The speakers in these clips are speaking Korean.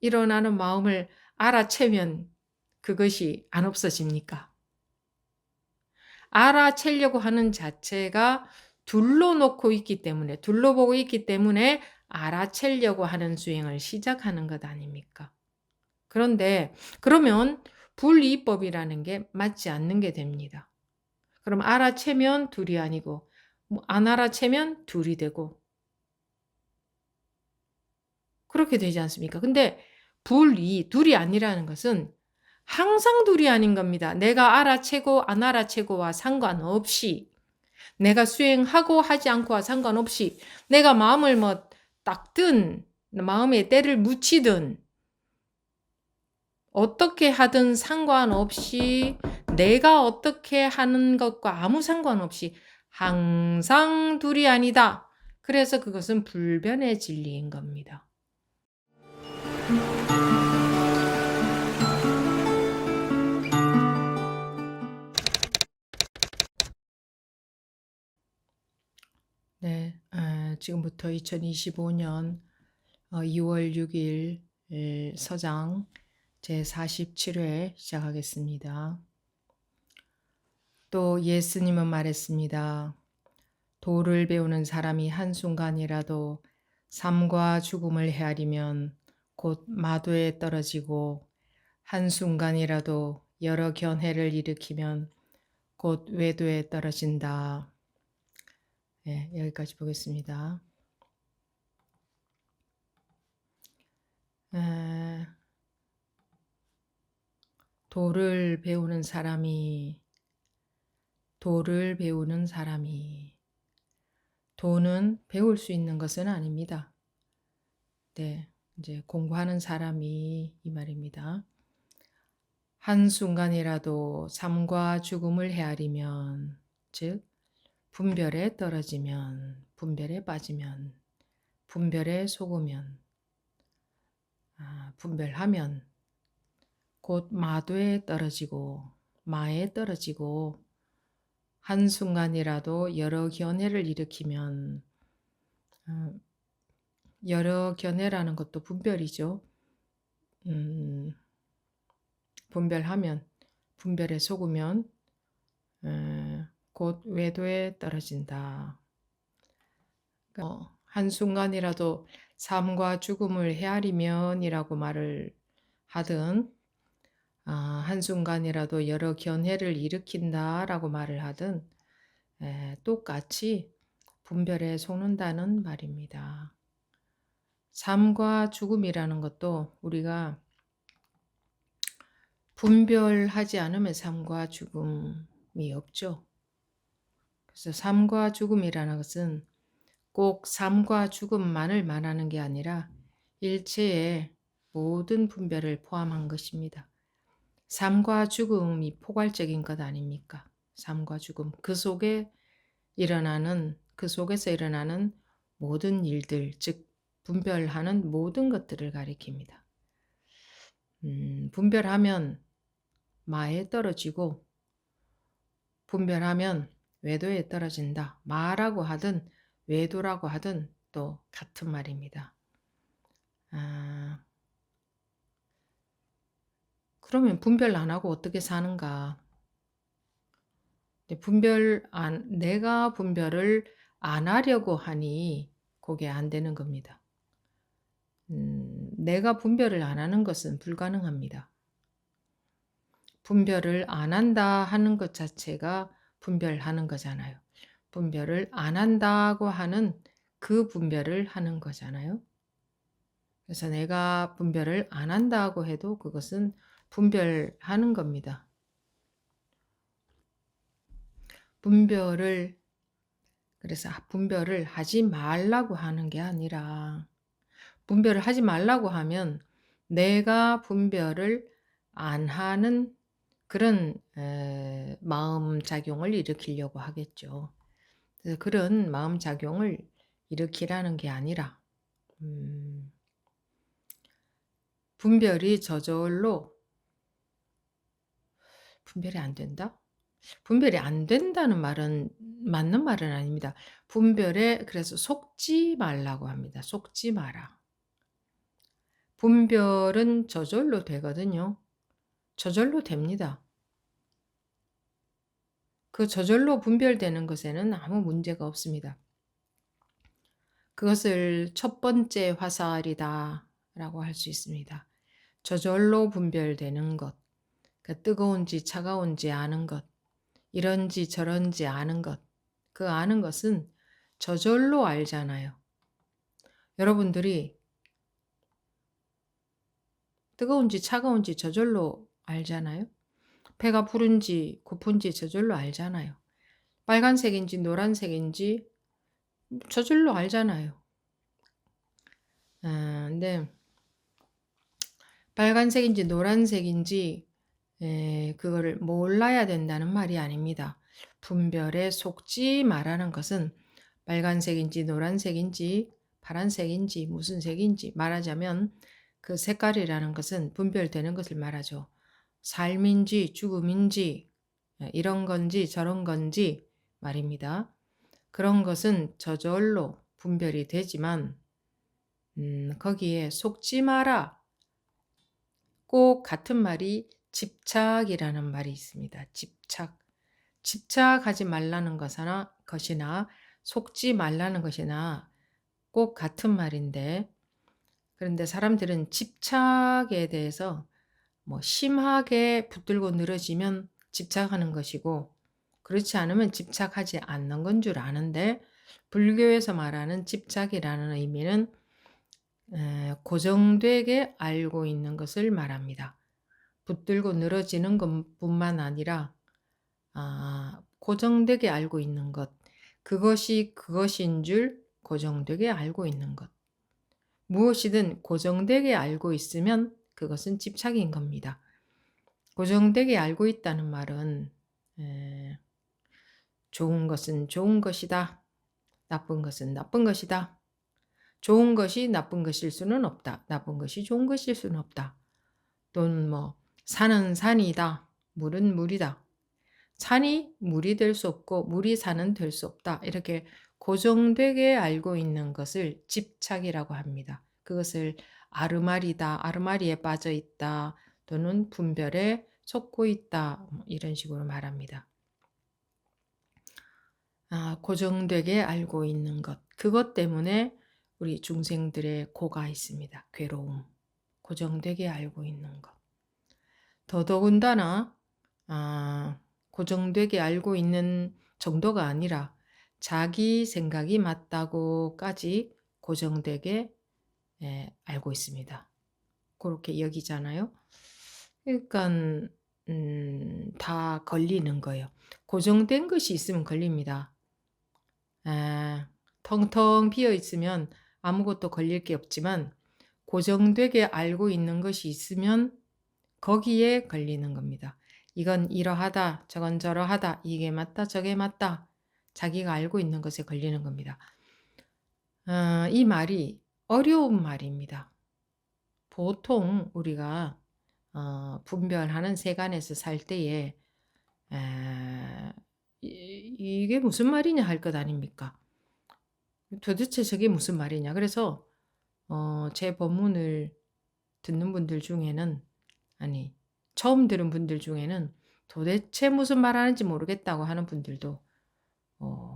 일어나는 마음을 알아채면 그것이 안 없어집니까? 알아채려고 하는 자체가 둘러놓고 있기 때문에, 둘러보고 있기 때문에 알아채려고 하는 수행을 시작하는 것 아닙니까? 그런데 그러면 불이법이라는 게 맞지 않는 게 됩니다. 그럼 알아채면 둘이 아니고 안 알아채면 둘이 되고 그렇게 되지 않습니까? 근데 둘이 아니라는 것은 항상 둘이 아닌 겁니다. 내가 알아채고 안 알아채고와 상관없이, 내가 수행하고 하지 않고와 상관없이, 내가 마음을 닦든 마음에 때를 묻히든 어떻게 하든 상관없이, 내가 어떻게 하는 것과 아무 상관없이 항상 둘이 아니다. 그래서 그것은 불변의 진리인 겁니다. 네, 지금부터 2025년 2월 6일 서장 제47회 시작하겠습니다. 또 예수님은 말했습니다. 도를 배우는 사람이 한순간이라도 삶과 죽음을 헤아리면 곧 마도에 떨어지고 한순간이라도 여러 견해를 일으키면 곧 외도에 떨어진다. 네, 여기까지 보겠습니다. 도를 배우는 사람이 도는 배울 수 있는 것은 아닙니다. 네, 이제 공부하는 사람이 이 말입니다. 한순간이라도 삶과 죽음을 헤아리면, 즉 분별에 떨어지면, 분별에 빠지면, 분별에 속으면, 분별하면 곧 마도에 떨어지고 마에 떨어지고 한순간이라도 여러 견해를 일으키면, 여러 견해라는 것도 분별이죠. 분별하면, 분별에 속으면 곧 외도에 떨어진다. 한순간이라도 삶과 죽음을 헤아리면이라고 말을 하든, 한순간이라도 여러 견해를 일으킨다라고 말을 하든 똑같이 분별에 속는다는 말입니다. 삶과 죽음이라는 것도 우리가 분별하지 않으면 삶과 죽음이 없죠. 그래서 삶과 죽음이라는 것은 꼭 삶과 죽음만을 말하는 게 아니라 일체의 모든 분별을 포함한 것입니다. 삶과 죽음이 포괄적인 것 아닙니까? 삶과 죽음, 그 속에서 일어나는 모든 일들, 즉 분별하는 모든 것들을 가리킵니다. 분별하면 마에 떨어지고 분별하면 외도에 떨어진다. 마라고 하든 외도라고 하든 또 같은 말입니다. 그러면 분별 안 하고 어떻게 사는가? 내가 분별을 안 하려고 하니 그게 안 되는 겁니다. 내가 분별을 안 하는 것은 불가능합니다. 분별을 안 한다 하는 것 자체가 분별하는 거잖아요. 분별을 안 한다고 하는 그 분별을 하는 거잖아요. 그래서 내가 분별을 안 한다고 해도 그것은 분별하는 겁니다. 그래서 분별을 하지 말라고 하는 게 아니라, 분별을 하지 말라고 하면 내가 분별을 안 하는 그런 마음작용을 일으키려고 하겠죠. 그래서 그런 마음작용을 일으키라는 게 아니라 분별이 저절로 분별이 안 된다? 분별이 안 된다는 말은 맞는 말은 아닙니다. 분별에 그래서 속지 말라고 합니다. 속지 마라. 분별은 저절로 되거든요. 저절로 됩니다. 그 저절로 분별되는 것에는 아무 문제가 없습니다. 그것을 첫 번째 화살이다라고 할 수 있습니다. 저절로 분별되는 것, 그 뜨거운지 차가운지 아는 것, 이런지 저런지 아는 것, 그 아는 것은 저절로 알잖아요. 여러분들이 뜨거운지 차가운지 저절로 알잖아요. 배가 부른지 고픈지 저절로 알잖아요. 빨간색인지 노란색인지 저절로 알잖아요. 근데 빨간색인지 노란색인지 그거를 몰라야 된다는 말이 아닙니다. 분별에 속지 말라는 것은 빨간색인지 노란색인지 파란색인지 무슨 색인지 말하자면 그 색깔이라는 것은 분별되는 것을 말하죠. 삶인지 죽음인지 이런 건지 저런 건지 말입니다. 그런 것은 저절로 분별이 되지만 거기에 속지 마라. 꼭 같은 말이 집착이라는 말이 있습니다. 집착. 집착하지 말라는 것이나 속지 말라는 것이나 꼭 같은 말인데 그런데 사람들은 집착에 대해서 심하게 붙들고 늘어지면 집착하는 것이고 그렇지 않으면 집착하지 않는 건 줄 아는데 불교에서 말하는 집착이라는 의미는 고정되게 알고 있는 것을 말합니다. 붙들고 늘어지는 것뿐만 아니라 고정되게 알고 있는 것, 그것이 그것인 줄 고정되게 알고 있는 것. 무엇이든 고정되게 알고 있으면 그것은 집착인 겁니다. 고정되게 알고 있다는 말은 좋은 것은 좋은 것이다. 나쁜 것은 나쁜 것이다. 좋은 것이 나쁜 것일 수는 없다. 나쁜 것이 좋은 것일 수는 없다. 또는 산은 산이다. 물은 물이다. 산이 물이 될 수 없고 물이 산은 될 수 없다. 이렇게 고정되게 알고 있는 것을 집착이라고 합니다. 그것을 아르마리다, 아르마리에 빠져 있다, 또는 분별에 속고 있다, 이런 식으로 말합니다. 고정되게 알고 있는 것. 그것 때문에 우리 중생들의 고가 있습니다. 괴로움. 고정되게 알고 있는 것. 더더군다나 고정되게 알고 있는 정도가 아니라 자기 생각이 맞다고까지 고정되게 알고 있습니다. 그렇게 여기잖아요. 그러니까 다 걸리는 거예요. 고정된 것이 있으면 걸립니다. 텅텅 비어 있으면 아무것도 걸릴 게 없지만 고정되게 알고 있는 것이 있으면 거기에 걸리는 겁니다. 이건 이러하다, 저건 저러하다, 이게 맞다, 저게 맞다. 자기가 알고 있는 것에 걸리는 겁니다. 이 말이 어려운 말입니다. 보통 우리가 분별하는 세간에서 살 때에 이게 무슨 말이냐 할 것 아닙니까? 도대체 저게 무슨 말이냐. 그래서 제 법문을 듣는 분들 중에는 처음 들은 분들 중에는 도대체 무슨 말 하는지 모르겠다고 하는 분들도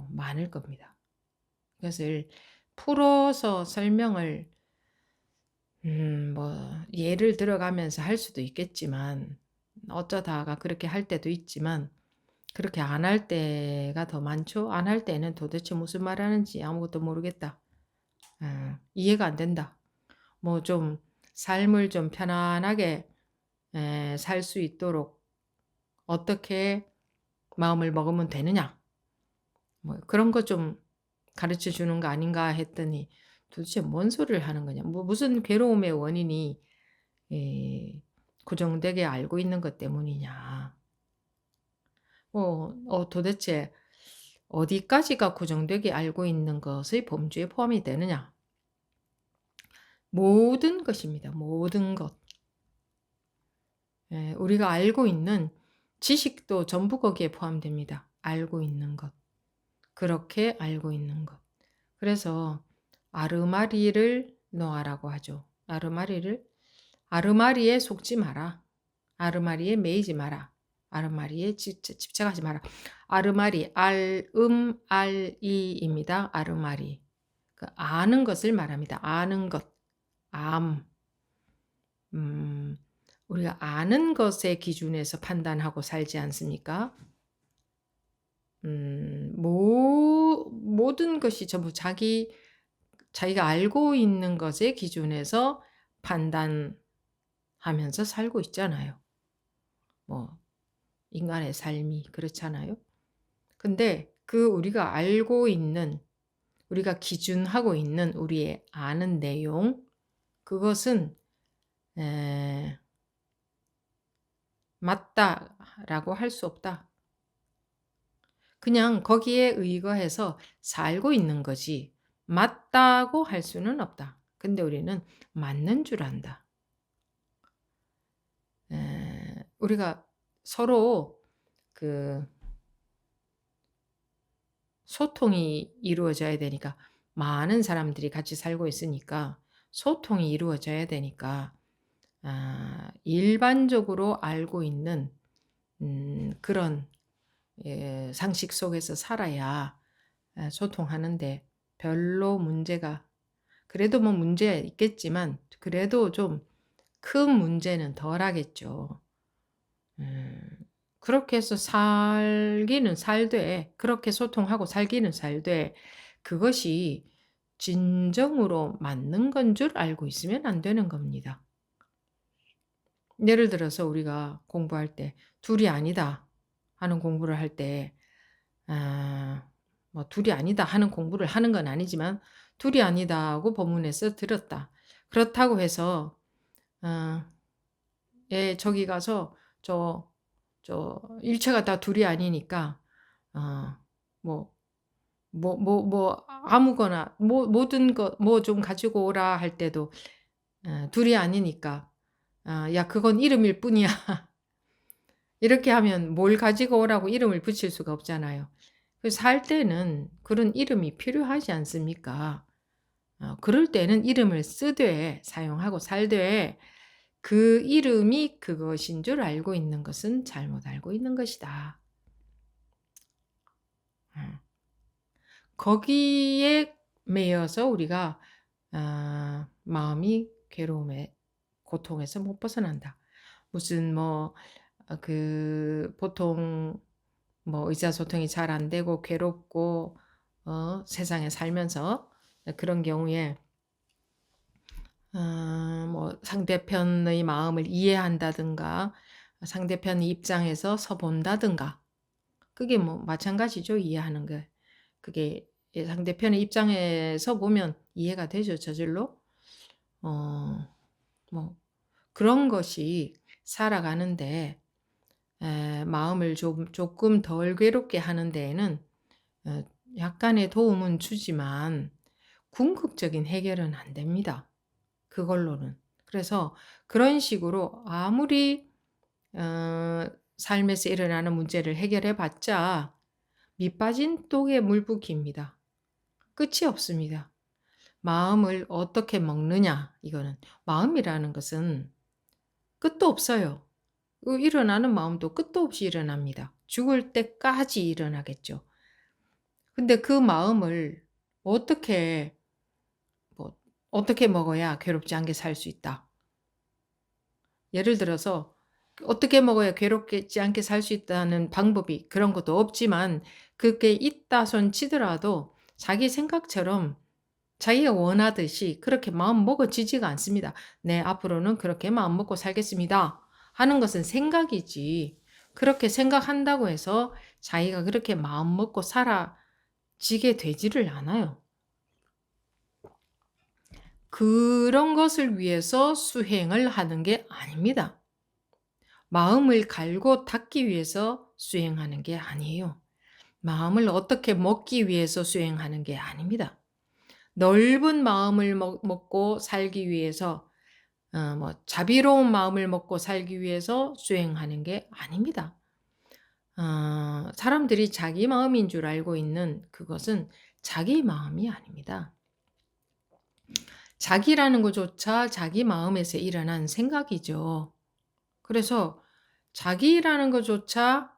많을 겁니다. 그것을 풀어서 설명을 예를 들어가면서 할 수도 있겠지만 어쩌다가 그렇게 할 때도 있지만 그렇게 안 할 때가 더 많죠. 안 할 때는 도대체 무슨 말 하는지 아무것도 모르겠다. 이해가 안 된다. 좀 삶을 좀 편안하게 살 수 있도록 어떻게 마음을 먹으면 되느냐. 그런 거 좀 가르쳐 주는 거 아닌가 했더니 도대체 뭔 소리를 하는 거냐. 무슨 괴로움의 원인이 고정되게 알고 있는 것 때문이냐. 도대체 어디까지가 고정되게 알고 있는 것의 범주에 포함이 되느냐. 모든 것입니다. 모든 것. 우리가 알고 있는 지식도 전부 거기에 포함됩니다. 알고 있는 것. 그렇게 알고 있는 것. 그래서 아르마리를 놓아라고 하죠. 아르마리를 아르마리에 속지 마라. 아르마리에 매이지 마라. 아르마리에 집착하지 마라. 아르마리, 알이입니다. 아르마리. 그 아는 것을 말합니다. 아는 것, 암. 우리가 아는 것의 기준에서 판단하고 살지 않습니까? 모든 것이 전부 자기가 알고 있는 것의 기준에서 판단하면서 살고 있잖아요. 뭐 인간의 삶이 그렇잖아요. 근데 그 우리가 알고 있는, 우리가 기준하고 있는 우리의 아는 내용, 그것은 맞다라고 할 수 없다. 그냥 거기에 의거해서 살고 있는 거지 맞다고 할 수는 없다. 근데 우리는 맞는 줄 안다. 우리가 서로 그 소통이 이루어져야 되니까, 많은 사람들이 같이 살고 있으니까 소통이 이루어져야 되니까 일반적으로 알고 있는 그런 상식 속에서 살아야 소통하는데 별로 문제가, 그래도 뭐 문제가 있겠지만 그래도 좀 큰 문제는 덜 하겠죠. 그렇게 해서 살기는 살되, 그렇게 소통하고 살기는 살되, 그것이 진정으로 맞는 건 줄 알고 있으면 안 되는 겁니다. 예를 들어서 우리가 공부할 때 둘이 아니다 하는 공부를 할 때, 뭐 둘이 아니다 하는 공부를 하는 건 아니지만 둘이 아니다고 본문에서 들었다. 그렇다고 해서 저기 가서 저 일체가 다 둘이 아니니까 뭐 아무거나 모든 것 뭐 좀 가지고 오라 할 때도 둘이 아니니까 야 그건 이름일 뿐이야. 이렇게 하면 뭘 가지고 오라고 이름을 붙일 수가 없잖아요. 그래서 살 때는 그런 이름이 필요하지 않습니까? 그럴 때는 이름을 쓰되 사용하고 살되, 그 이름이 그것인 줄 알고 있는 것은 잘못 알고 있는 것이다. 거기에 매여서 우리가 마음이 괴로움에, 고통에서 못 벗어난다. 무슨 보통 의사소통이 잘 안 되고 괴롭고 세상에 살면서 그런 경우에 상대편의 마음을 이해한다든가 상대편 입장에서 서본다든가, 그게 마찬가지죠. 이해하는 거. 그게 상대편의 입장에서 보면 이해가 되죠. 저절로. 그런 것이 살아가는데 마음을 조금 덜 괴롭게 하는 데에는 약간의 도움은 주지만 궁극적인 해결은 안 됩니다. 그걸로는. 그래서 그런 식으로 아무리 삶에서 일어나는 문제를 해결해 봤자 밑빠진 독에 물 붓기입니다. 끝이 없습니다. 마음을 어떻게 먹느냐, 이거는. 마음이라는 것은 끝도 없어요. 일어나는 마음도 끝도 없이 일어납니다. 죽을 때까지 일어나겠죠. 근데 그 마음을 어떻게 먹어야 괴롭지 않게 살 수 있다. 예를 들어서 어떻게 먹어야 괴롭지 않게 살 수 있다는 방법이 그런 것도 없지만, 그게 있다 손 치더라도 자기 생각처럼 자기가 원하듯이 그렇게 마음 먹어지지가 않습니다. 네, 앞으로는 그렇게 마음 먹고 살겠습니다 하는 것은 생각이지, 그렇게 생각한다고 해서 자기가 그렇게 마음 먹고 살아지게 되지를 않아요. 그런 것을 위해서 수행을 하는 게 아닙니다. 마음을 갈고 닦기 위해서 수행하는 게 아니에요. 마음을 어떻게 먹기 위해서 수행하는 게 아닙니다. 넓은 마음을 먹고 살기 위해서, 자비로운 마음을 먹고 살기 위해서 수행하는 게 아닙니다. 사람들이 자기 마음인 줄 알고 있는 그것은 자기 마음이 아닙니다. 자기라는 것조차 자기 마음에서 일어난 생각이죠. 그래서 자기라는 것조차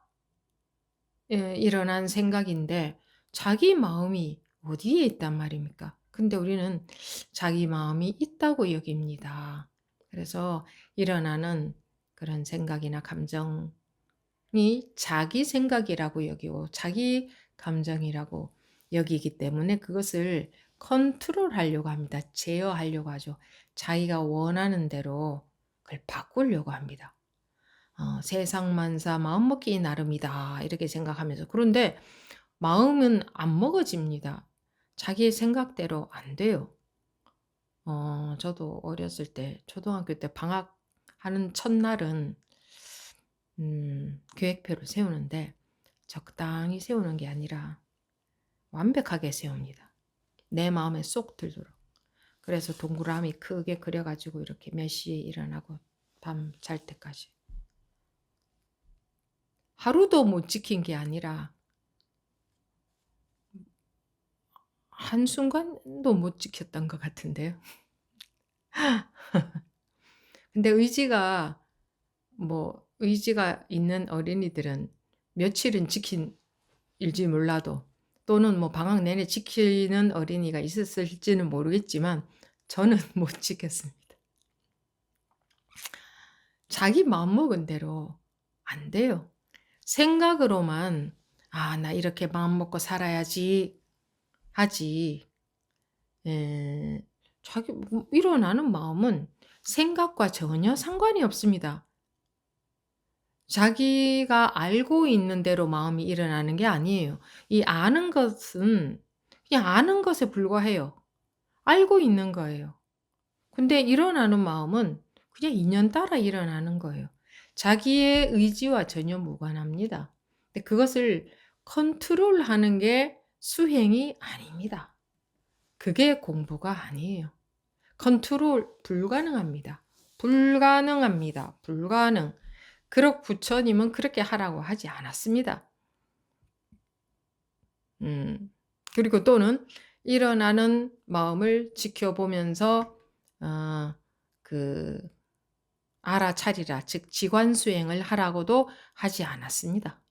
일어난 생각인데 자기 마음이 어디에 있단 말입니까? 근데 우리는 자기 마음이 있다고 여깁니다. 그래서 일어나는 그런 생각이나 감정이 자기 생각이라고 여기고 자기 감정이라고 여기기 때문에 그것을 컨트롤하려고 합니다. 제어하려고 하죠. 자기가 원하는 대로 그걸 바꾸려고 합니다. 세상 만사 마음 먹기 나름이다 이렇게 생각하면서 그런데 마음은 안 먹어집니다. 자기의 생각대로 안 돼요. 저도 어렸을 때 초등학교 때 방학하는 첫날은 계획표를 세우는데 적당히 세우는 게 아니라 완벽하게 세웁니다. 내 마음에 쏙 들도록. 그래서 동그라미 크게 그려가지고 이렇게 몇 시에 일어나고 밤 잘 때까지. 하루도 못 지킨 게 아니라 한순간도 못 지켰던 것 같은데요. 근데 의지가 있는 어린이들은 며칠은 지킬지 몰라도 또는 방학 내내 지키는 어린이가 있었을지는 모르겠지만 저는 못 지켰습니다. 자기 마음먹은 대로 안 돼요. 생각으로만 나 이렇게 마음 먹고 살아야지 하지. 자기 일어나는 마음은 생각과 전혀 상관이 없습니다. 자기가 알고 있는 대로 마음이 일어나는 게 아니에요. 이 아는 것은 그냥 아는 것에 불과해요. 알고 있는 거예요. 근데 일어나는 마음은 그냥 인연 따라 일어나는 거예요. 자기의 의지와 전혀 무관합니다. 근데 그것을 컨트롤하는 게 수행이 아닙니다. 그게 공부가 아니에요. 컨트롤 불가능합니다. 불가능합니다. 불가능. 그럭 부처님은 그렇게 하라고 하지 않았습니다. 그리고 또는 일어나는 마음을 지켜보면서 알아차리라, 즉 지관수행을 하라고도 하지 않았습니다.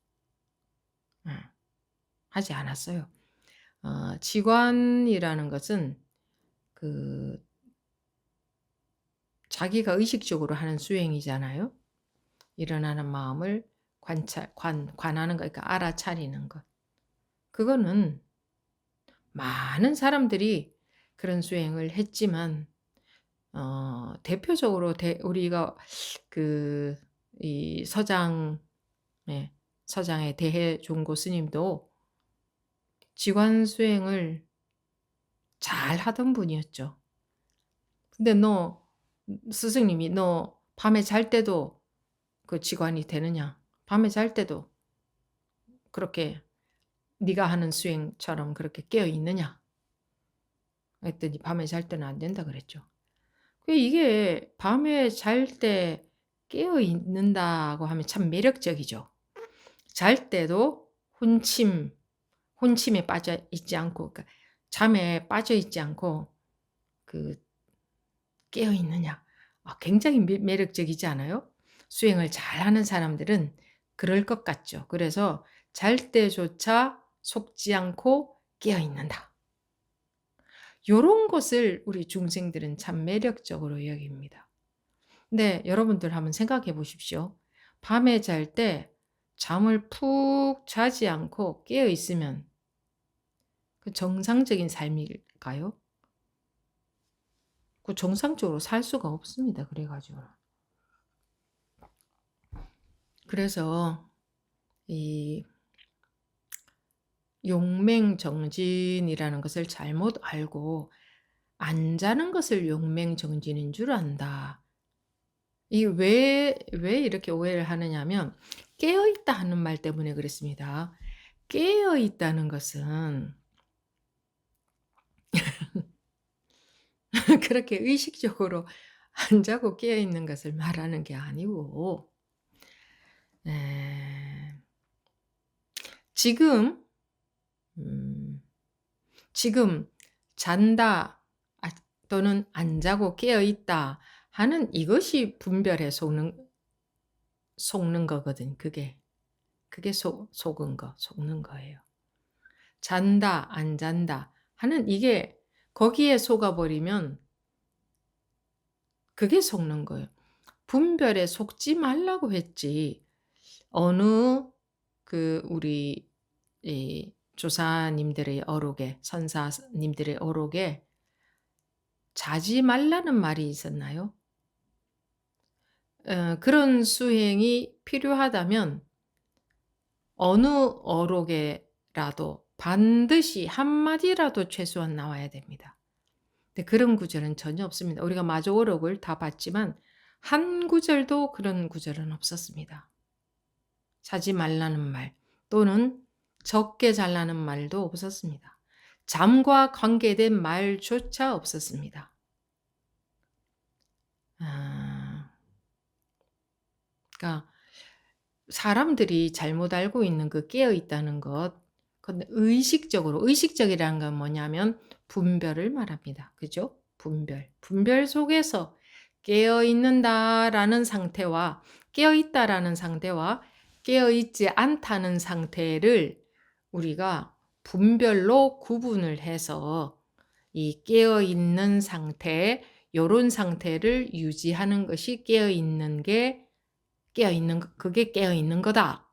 하지 않았어요. 지관이라는 것은 자기가 의식적으로 하는 수행이잖아요. 일어나는 마음을 관하는 거, 그러니까 알아차리는 것. 그거는 많은 사람들이 그런 수행을 했지만 대표적으로 우리가 이 서장의 대해종고 스님도 지관 수행을 잘 하던 분이었죠. 근데 스승님이 너 밤에 잘 때도 그 지관이 되느냐? 밤에 잘 때도 그렇게 네가 하는 수행처럼 그렇게 깨어 있느냐? 했더니 밤에 잘 때는 안 된다 그랬죠. 이게 밤에 잘 때 깨어 있는다고 하면 참 매력적이죠. 잘 때도 혼침에 빠져 있지 않고, 그러니까 잠에 빠져 있지 않고 깨어 있느냐? 굉장히 매력적이지 않아요? 수행을 잘하는 사람들은 그럴 것 같죠. 그래서 잘 때조차 속지 않고 깨어 있는다. 요런 것을 우리 중생들은 참 매력적으로 여깁니다. 근데 여러분들 한번 생각해 보십시오. 밤에 잘 때 잠을 푹 자지 않고 깨어 있으면 그 정상적인 삶일까요? 그 정상적으로 살 수가 없습니다. 그래서 이 용맹정진이라는 것을 잘못 알고 안 자는 것을 용맹정진인 줄 안다. 왜 이렇게 오해를 하느냐면 깨어있다 하는 말 때문에 그렇습니다. 깨어있다는 것은 그렇게 의식적으로 안 자고 깨어있는 것을 말하는 게 아니고 지금 잔다. 또는 안 자고 깨어 있다 하는 이것이 분별에 속는 거거든. 그게 속는 거예요. 잔다, 안 잔다 하는 이게 거기에 속아버리면 그게 속는 거예요. 분별에 속지 말라고 했지. 어느 우리 이 조사님들의 어록에, 선사님들의 어록에 자지 말라는 말이 있었나요? 그런 수행이 필요하다면 어느 어록에라도 반드시 한마디라도 최소한 나와야 됩니다. 근데 그런 구절은 전혀 없습니다. 우리가 마조 어록을 다 봤지만 한 구절도 그런 구절은 없었습니다. 자지 말라는 말 또는 적게 잘라는 말도 없었습니다. 잠과 관계된 말조차 없었습니다. 그러니까 사람들이 잘못 알고 있는 그 깨어 있다는 것, 근데 의식적이라는 건 뭐냐면 분별을 말합니다. 그죠? 분별 속에서 깨어 있는다라는 상태와 깨어 있다라는 상태와 깨어 있지 않다는 상태를 우리가 분별로 구분을 해서 이 깨어 있는 상태, 요런 상태를 유지하는 것이 그게 깨어 있는 거다.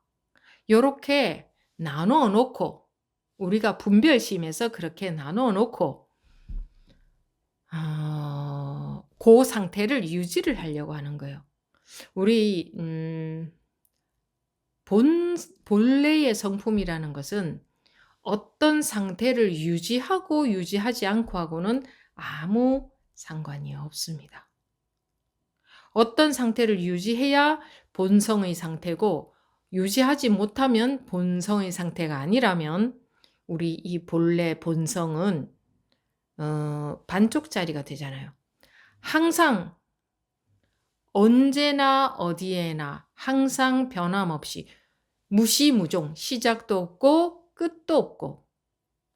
요렇게 나누어 놓고 우리가 분별심에서 그렇게 나누어 놓고 그 상태를 유지를 하려고 하는 거예요. 우리 본래의 성품이라는 것은 어떤 상태를 유지하고 유지하지 않고 하고는 아무 상관이 없습니다. 어떤 상태를 유지해야 본성의 상태고 유지하지 못하면 본성의 상태가 아니라면 우리 이 본래 본성은 반쪽짜리가 되잖아요. 항상 언제나 어디에나 항상 변함없이 무시무종 시작도 없고 끝도 없고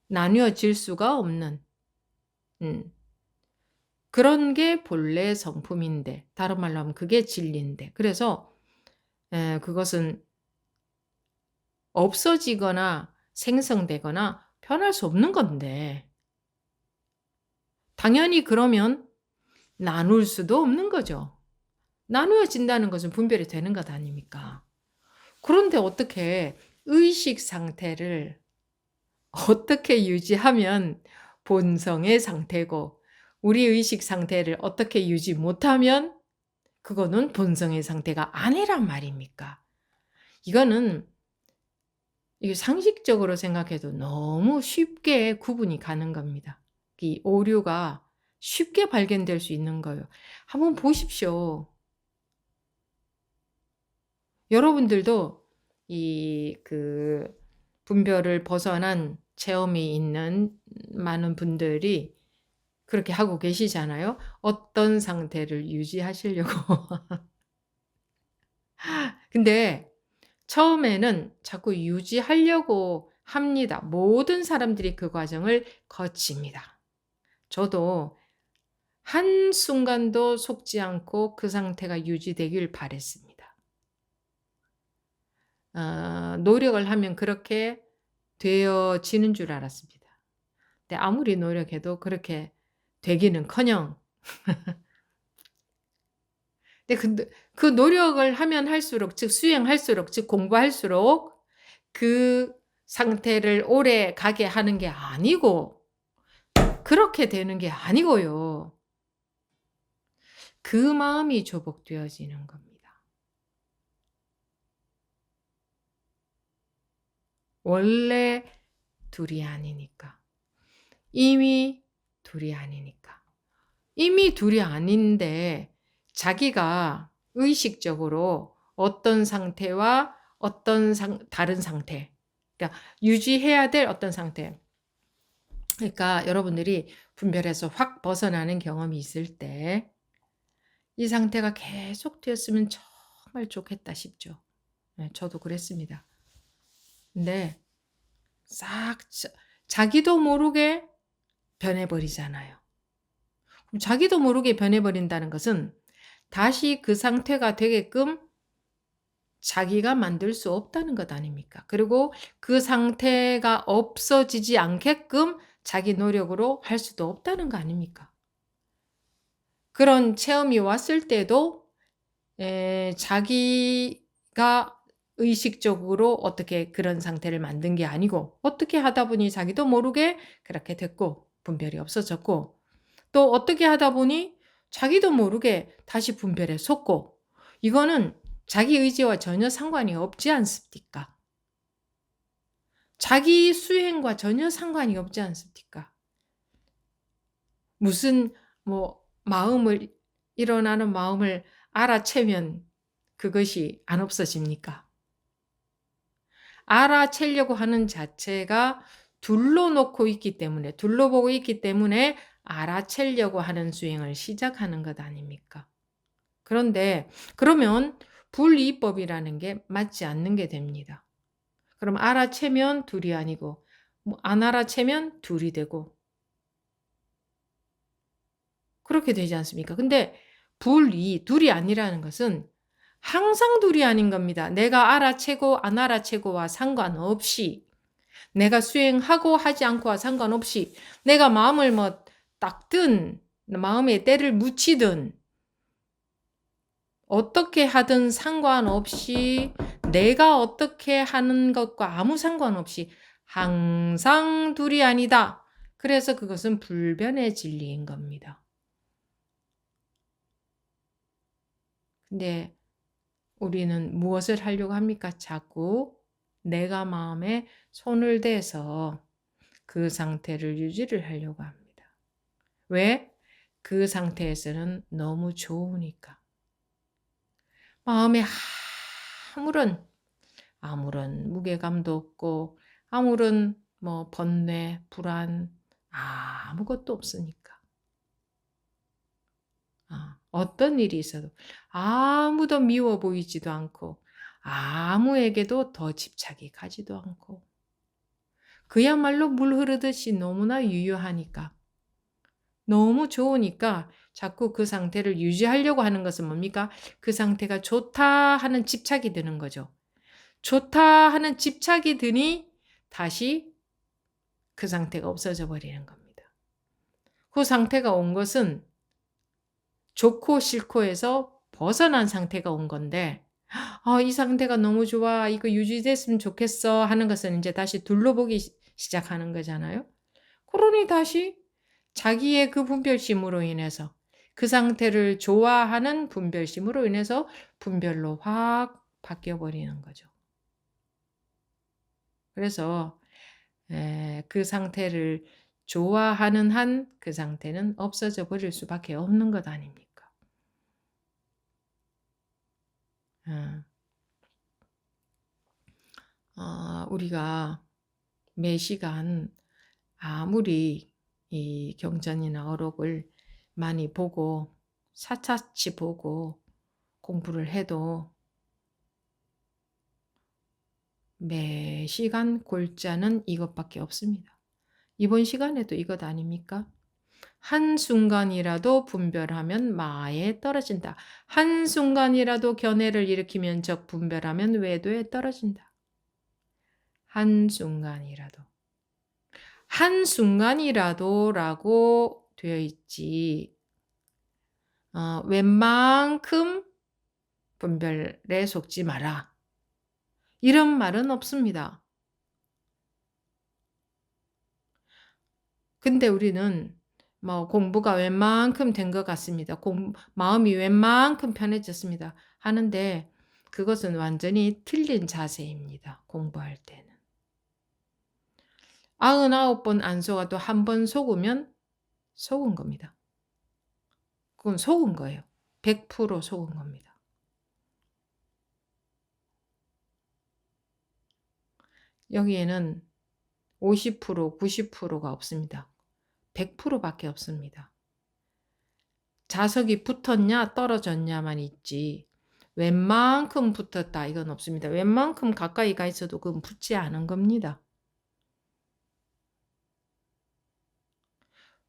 나뉘어질 수가 없는 그런 게 본래 성품인데 다른 말로 하면 그게 진리인데 그래서 그것은 없어지거나 생성되거나 변할 수 없는 건데 당연히 그러면 나눌 수도 없는 거죠. 나누어진다는 것은 분별이 되는 것 아닙니까? 그런데 어떻게 의식 상태를 어떻게 유지하면 본성의 상태고 우리 의식 상태를 어떻게 유지 못하면 그거는 본성의 상태가 아니란 말입니까? 이거는 이게 상식적으로 생각해도 너무 쉽게 구분이 가는 겁니다. 이 오류가 쉽게 발견될 수 있는 거예요. 한번 보십시오. 여러분들도 분별을 벗어난 체험이 있는 많은 분들이 그렇게 하고 계시잖아요. 어떤 상태를 유지하시려고. 근데 처음에는 자꾸 유지하려고 합니다. 모든 사람들이 그 과정을 거칩니다. 저도 한순간도 속지 않고 그 상태가 유지되길 바랬습니다. 노력을 하면 그렇게 되어지는 줄 알았습니다. 근데 아무리 노력해도 그렇게 되기는커녕 근데 그 노력을 하면 할수록 즉 수행할수록 즉 공부할수록 그 상태를 오래 가게 하는 게 아니고 그렇게 되는 게 아니고요. 그 마음이 조복되어지는 겁니다. 원래 둘이 아니니까. 이미 둘이 아니니까. 이미 둘이 아닌데 자기가 의식적으로 어떤 상태와 어떤 다른 상태, 그러니까 유지해야 될 어떤 상태. 그러니까 여러분들이 분별해서 확 벗어나는 경험이 있을 때 이 상태가 계속 되었으면 정말 좋겠다 싶죠. 네, 저도 그랬습니다. 근데 싹 자기도 모르게 변해버리잖아요. 자기도 모르게 변해버린다는 것은 다시 그 상태가 되게끔 자기가 만들 수 없다는 것 아닙니까? 그리고 그 상태가 없어지지 않게끔 자기 노력으로 할 수도 없다는 거 아닙니까? 그런 체험이 왔을 때도 자기가 의식적으로 어떻게 그런 상태를 만든 게 아니고 어떻게 하다 보니 자기도 모르게 그렇게 됐고 분별이 없어졌고 또 어떻게 하다 보니 자기도 모르게 다시 분별에 섰고 이거는 자기 의지와 전혀 상관이 없지 않습니까? 자기 수행과 전혀 상관이 없지 않습니까? 무슨 마음을 일어나는 마음을 알아채면 그것이 안 없어집니까? 알아채려고 하는 자체가 둘러보고 있기 때문에 알아채려고 하는 수행을 시작하는 것 아닙니까? 그런데 그러면 불이법이라는 게 맞지 않는 게 됩니다. 그럼 알아채면 둘이 아니고 안 알아채면 둘이 되고 그렇게 되지 않습니까? 근데 둘이 아니라는 것은 항상 둘이 아닌 겁니다. 내가 알아채고 안 알아채고와 상관없이 내가 수행하고 하지 않고와 상관없이 내가 마음을 닦든 마음에 때를 묻히든 어떻게 하든 상관없이 내가 어떻게 하는 것과 아무 상관없이 항상 둘이 아니다. 그래서 그것은 불변의 진리인 겁니다. 근데 우리는 무엇을 하려고 합니까? 자꾸 내가 마음에 손을 대서 그 상태를 유지를 하려고 합니다. 왜? 그 상태에서는 너무 좋으니까. 마음에 아무런 무게감도 없고 아무런 번뇌, 불안 아무것도 없으니까. 어떤 일이 있어도 아무도 미워 보이지도 않고 아무에게도 더 집착이 가지도 않고 그야말로 물 흐르듯이 너무나 유효하니까 너무 좋으니까 자꾸 그 상태를 유지하려고 하는 것은 뭡니까? 그 상태가 좋다 하는 집착이 드는 거죠. 좋다 하는 집착이 드니 다시 그 상태가 없어져 버리는 겁니다. 그 상태가 온 것은 좋고 싫고에서 벗어난 상태가 온 건데 이 상태가 너무 좋아. 이거 유지됐으면 좋겠어 하는 것은 이제 다시 둘러보기 시작하는 거잖아요. 그러니 다시 자기의 그 분별심으로 인해서 그 상태를 좋아하는 분별심으로 인해서 분별로 확 바뀌어 버리는 거죠. 그래서 그 상태를 좋아하는 한 그 상태는 없어져 버릴 수밖에 없는 것 아닙니까? 우리가 매 시간 아무리 이 경전이나 어록을 많이 보고 사차치 보고 공부를 해도 매 시간 골자는 이것밖에 없습니다. 이번 시간에도 이것 아닙니까? 한순간이라도 분별하면 마에 떨어진다. 한순간이라도 견해를 일으키면 적 분별하면 외도에 떨어진다. 한순간이라도. 한순간이라도라고 되어 있지. 웬만큼 분별에 속지 마라. 이런 말은 없습니다. 근데 우리는 공부가 웬만큼 된 것 같습니다. 마음이 웬만큼 편해졌습니다. 하는데 그것은 완전히 틀린 자세입니다. 공부할 때는. 99번 안 속아도 한 번 속으면 속은 겁니다. 그건 속은 거예요. 100% 속은 겁니다. 여기에는 50%, 90%가 없습니다. 100%밖에 없습니다. 자석이 붙었냐 떨어졌냐만 있지 웬만큼 붙었다 이건 없습니다. 웬만큼 가까이 가 있어도 그건 붙지 않은 겁니다.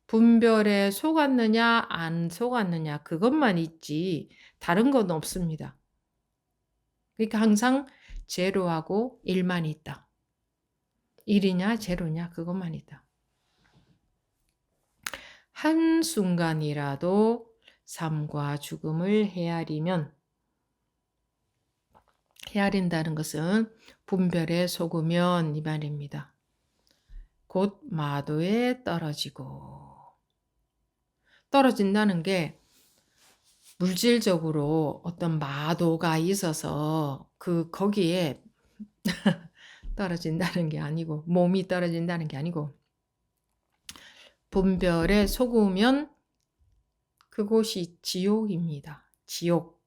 분별에 속았느냐 안 속았느냐 그것만 있지 다른 건 없습니다. 그러니까 항상 제로하고 1만 있다. 1이냐 제로냐 그것만 있다. 한순간이라도 삶과 죽음을 헤아린다는 것은 분별에 속으면 이 말입니다. 곧 마도에 떨어진다는 게 물질적으로 어떤 마도가 있어서 거기에 떨어진다는 게 아니고 몸이 떨어진다는 게 아니고 분별에 속으면 그곳이 지옥입니다. 지옥.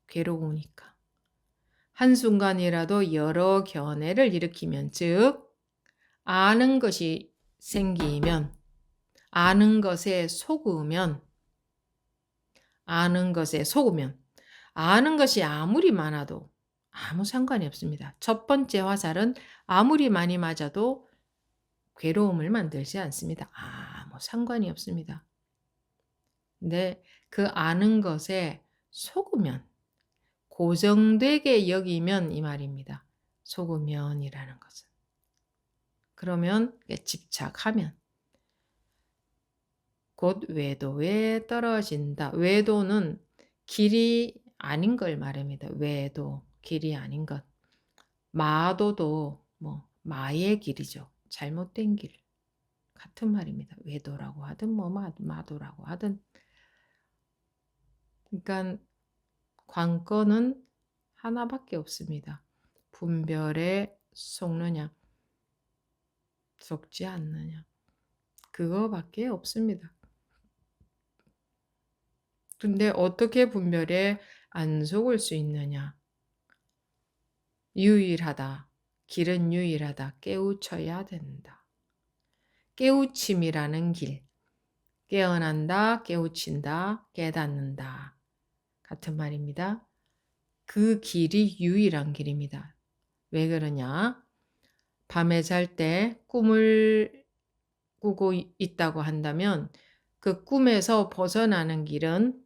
괴로우니까. 한순간이라도 여러 견해를 일으키면 즉 아는 것이 생기면 아는 것에 속으면 아는 것이 아무리 많아도 아무 상관이 없습니다. 첫 번째 화살은 아무리 많이 맞아도 괴로움을 만들지 않습니다. 아무 상관이 없습니다. 근데 그 아는 것에 속으면 고정되게 여기면 이 말입니다. 속으면이라는 것은. 그러면 집착하면 곧 외도에 떨어진다. 외도는 길이 아닌 걸 말합니다. 외도, 길이 아닌 것. 마도도 마의 길이죠. 잘못된 길. 같은 말입니다. 외도라고 하든 마도라고 하든. 그러니까 관건은 하나밖에 없습니다. 분별에 속느냐, 속지 않느냐. 그거밖에 없습니다. 근데 어떻게 분별에 안 속을 수 있느냐? 유일하다. 길은 유일하다. 깨우쳐야 된다. 깨우침이라는 길. 깨어난다, 깨우친다, 깨닫는다. 같은 말입니다. 그 길이 유일한 길입니다. 왜 그러냐? 밤에 잘 때 꿈을 꾸고 있다고 한다면 그 꿈에서 벗어나는 길은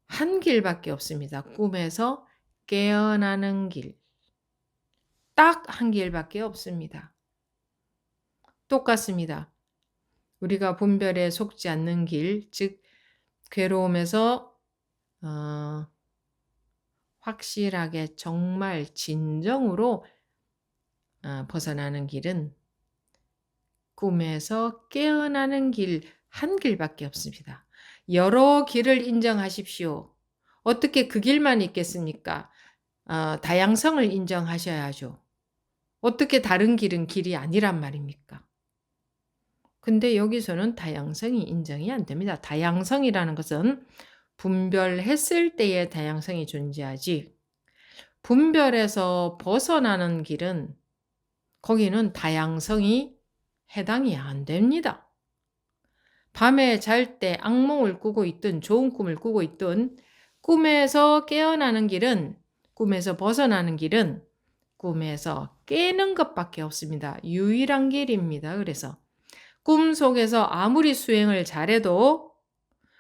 한 길밖에 없습니다. 꿈에서 깨어나는 길. 딱 한 길밖에 없습니다. 똑같습니다. 우리가 분별에 속지 않는 길, 즉 괴로움에서 확실하게 정말 진정으로 벗어나는 길은 꿈에서 깨어나는 길 한 길밖에 없습니다. 여러 길을 인정하십시오. 어떻게 그 길만 있겠습니까? 다양성을 인정하셔야죠. 어떻게 다른 길은 길이 아니란 말입니까? 근데 여기서는 다양성이 인정이 안 됩니다. 다양성이라는 것은 분별했을 때의 다양성이 존재하지 분별에서 벗어나는 길은 거기는 다양성이 해당이 안 됩니다. 밤에 잘 때 악몽을 꾸고 있든 좋은 꿈을 꾸고 있든 꿈에서 깨어나는 길은 꿈에서 벗어나는 길은 꿈에서 깨는 것밖에 없습니다. 유일한 길입니다. 그래서 꿈 속에서 아무리 수행을 잘해도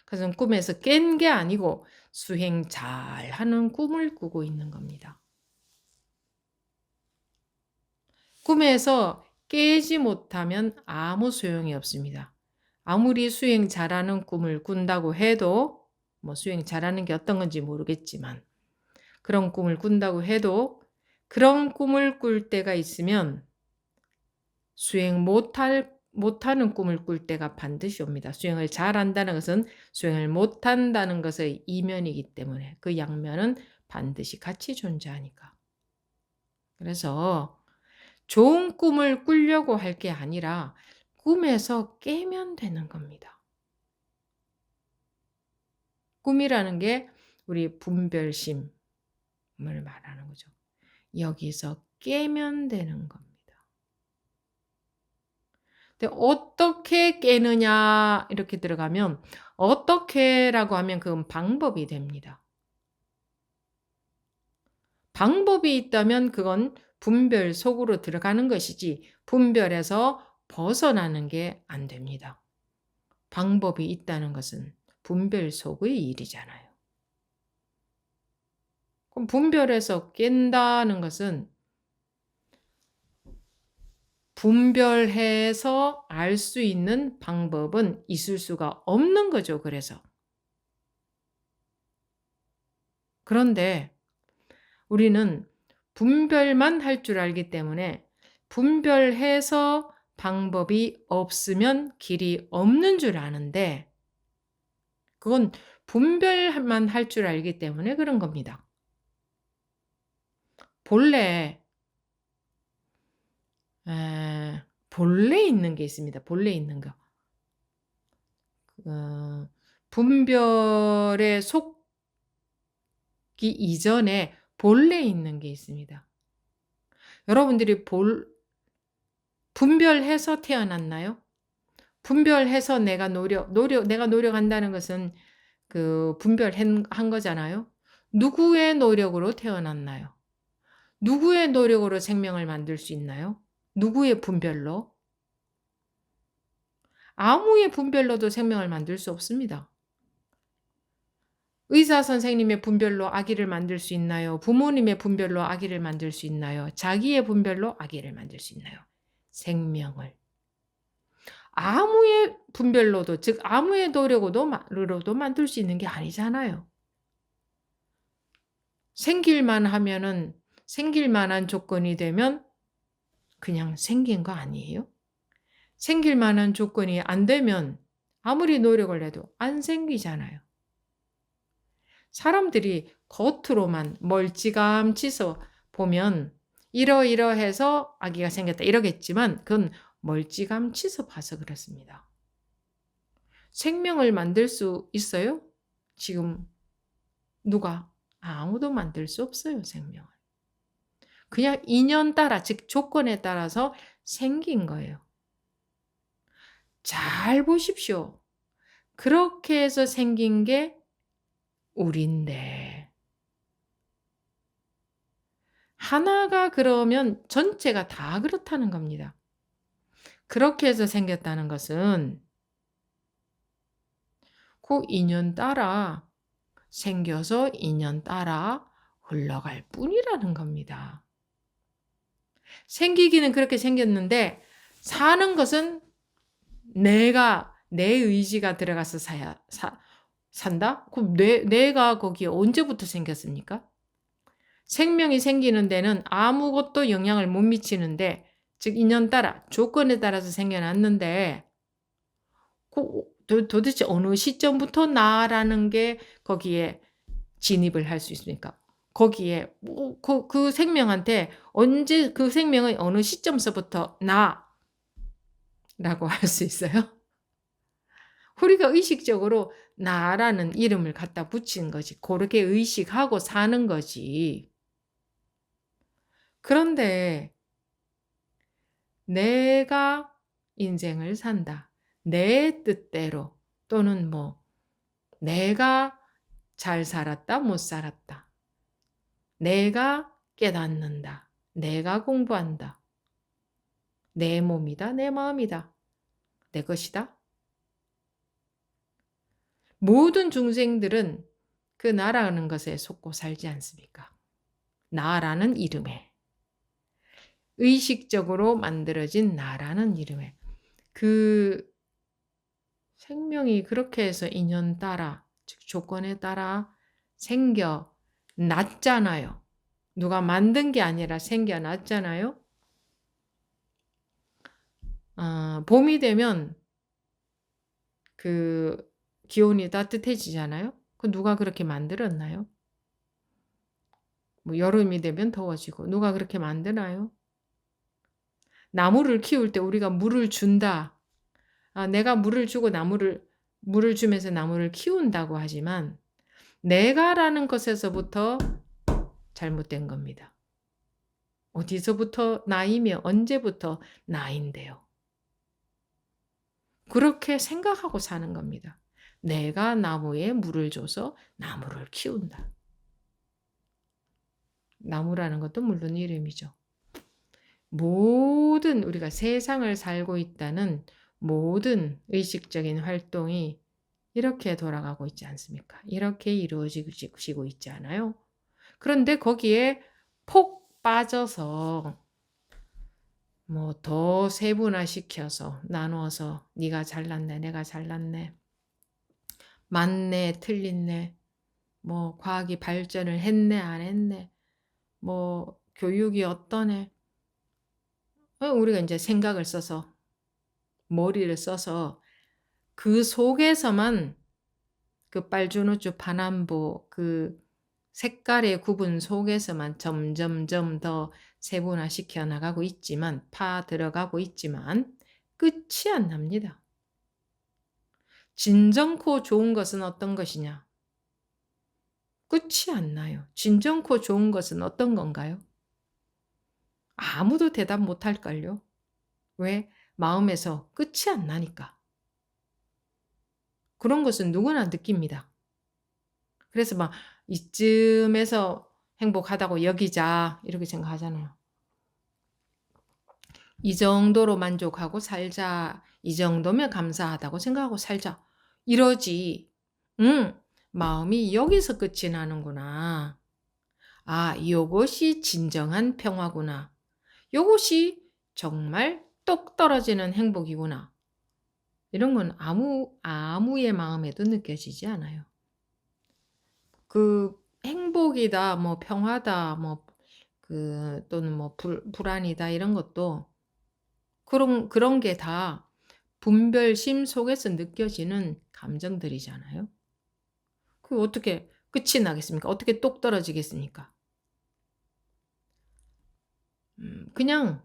그것은 꿈에서 깬 게 아니고 수행 잘하는 꿈을 꾸고 있는 겁니다. 꿈에서 깨지 못하면 아무 소용이 없습니다. 아무리 수행 잘하는 꿈을 꾼다고 해도 수행 잘하는 게 어떤 건지 모르겠지만 그런 꿈을 꾼다고 해도 그런 꿈을 꿀 때가 있으면 수행 못하는 꿈을 꿀 때가 반드시 옵니다. 수행을 잘한다는 것은 수행을 못한다는 것의 이면이기 때문에 그 양면은 반드시 같이 존재하니까. 그래서 좋은 꿈을 꾸려고 할 게 아니라 꿈에서 깨면 되는 겁니다. 꿈이라는 게 우리 분별심을 말하는 거죠. 여기서 깨면 되는 겁니다. 근데 어떻게 깨느냐 이렇게 들어가면 어떻게라고 하면 그건 방법이 됩니다. 방법이 있다면 그건 분별 속으로 들어가는 것이지 분별에서 벗어나는 게 안 됩니다. 방법이 있다는 것은 분별속의 일이잖아요. 그럼 분별해서 깬다는 것은 분별해서 알 수 있는 방법은 있을 수가 없는 거죠, 그래서. 그런데 우리는 분별만 할 줄 알기 때문에 분별해서 방법이 없으면 길이 없는 줄 아는데 그건 분별만 할 줄 알기 때문에 그런 겁니다. 본래 본래 있는 게 있습니다. 본래 있는 거. 분별에 속기 이전에 본래 있는 게 있습니다. 여러분들이 분별해서 태어났나요? 분별해서 내가 노력한다는 것은 그 분별한 거잖아요. 누구의 노력으로 태어났나요? 누구의 노력으로 생명을 만들 수 있나요? 누구의 분별로? 아무의 분별로도 생명을 만들 수 없습니다. 의사 선생님의 분별로 아기를 만들 수 있나요? 부모님의 분별로 아기를 만들 수 있나요? 자기의 분별로 아기를 만들 수 있나요? 생명을. 아무의 분별로도, 즉 아무의 노력으로도 만들 수 있는 게 아니잖아요. 생길 만한 조건이 되면 그냥 생긴 거 아니에요? 생길 만한 조건이 안 되면 아무리 노력을 해도 안 생기잖아요. 사람들이 겉으로만 멀찌감치서 보면 이러이러해서 아기가 생겼다 이러겠지만 그건 멀찌감치서 봐서 그렇습니다. 생명을 만들 수 있어요? 지금 누가? 아무도 만들 수 없어요, 생명을. 그냥 인연 따라, 즉 조건에 따라서 생긴 거예요. 잘 보십시오. 그렇게 해서 생긴 게 우린데 하나가 그러면 전체가 다 그렇다는 겁니다. 그렇게 해서 생겼다는 것은 그 인연 따라 생겨서 인연 따라 흘러갈 뿐이라는 겁니다. 생기기는 그렇게 생겼는데 사는 것은 내 의지가 들어가서 산다? 그럼 내가 거기에 언제부터 생겼습니까? 생명이 생기는 데는 아무것도 영향을 못 미치는데, 즉 인연 따라 조건에 따라서 생겨났는데 도대체 어느 시점부터 나라는 게 거기에 진입을 할 수 있습니까? 거기에 그 생명한테 언제 그 생명의 어느 시점서부터 나라고 할 수 있어요? 우리가 의식적으로 나라는 이름을 갖다 붙인 거지. 그렇게 의식하고 사는 거지. 그런데 내가 인생을 산다. 내 뜻대로 또는 내가 잘 살았다, 못 살았다. 내가 깨닫는다. 내가 공부한다. 내 몸이다, 내 마음이다. 내 것이다. 모든 중생들은 그 나라는 것에 속고 살지 않습니까? 나라는 이름에. 의식적으로 만들어진 나라는 이름에. 그 생명이 그렇게 해서 인연 따라, 즉 조건에 따라 생겨났잖아요. 누가 만든 게 아니라 생겨났잖아요. 봄이 되면 그 기온이 따뜻해지잖아요. 그 누가 그렇게 만들었나요? 여름이 되면 더워지고 누가 그렇게 만드나요? 나무를 키울 때 우리가 물을 준다. 내가 물을 주고 물을 주면서 나무를 키운다고 하지만 내가라는 것에서부터 잘못된 겁니다. 어디서부터 나이며 언제부터 나인데요. 그렇게 생각하고 사는 겁니다. 내가 나무에 물을 줘서 나무를 키운다. 나무라는 것도 물론 이름이죠. 모든 우리가 세상을 살고 있다는 모든 의식적인 활동이 이렇게 돌아가고 있지 않습니까? 이렇게 이루어지고 있지 않아요? 그런데 거기에 폭 빠져서 뭐 더 세분화시켜서 나누어서 네가 잘났네, 내가 잘났네, 맞네, 틀린네, 뭐 과학이 발전을 했네, 안 했네, 뭐 교육이 어떠네. 우리가 이제 생각을 써서 머리를 써서 그 속에서만 그 빨주노초 파남보 그 색깔의 구분 속에서만 점점점 더 세분화시켜 나가고 있지만 파 들어가고 있지만 끝이 안 납니다. 진정코 좋은 것은 어떤 것이냐? 끝이 안 나요. 진정코 좋은 것은 어떤 건가요? 아무도 대답 못 할걸요. 왜? 마음에서 끝이 안 나니까. 그런 것은 누구나 느낍니다. 그래서 막 이쯤에서 행복하다고 여기자 이렇게 생각하잖아요. 이 정도로 만족하고 살자. 이 정도면 감사하다고 생각하고 살자. 이러지. 마음이 여기서 끝이 나는구나. 아, 요것이 진정한 평화구나. 요것이 정말 똑 떨어지는 행복이구나. 이런 건 아무의 마음에도 느껴지지 않아요. 그 행복이다, 뭐 평화다, 뭐 또는 뭐 불안이다 이런 것도 그런 게 다 분별심 속에서 느껴지는 감정들이잖아요. 그 어떻게 끝이 나겠습니까? 어떻게 똑 떨어지겠습니까? 그냥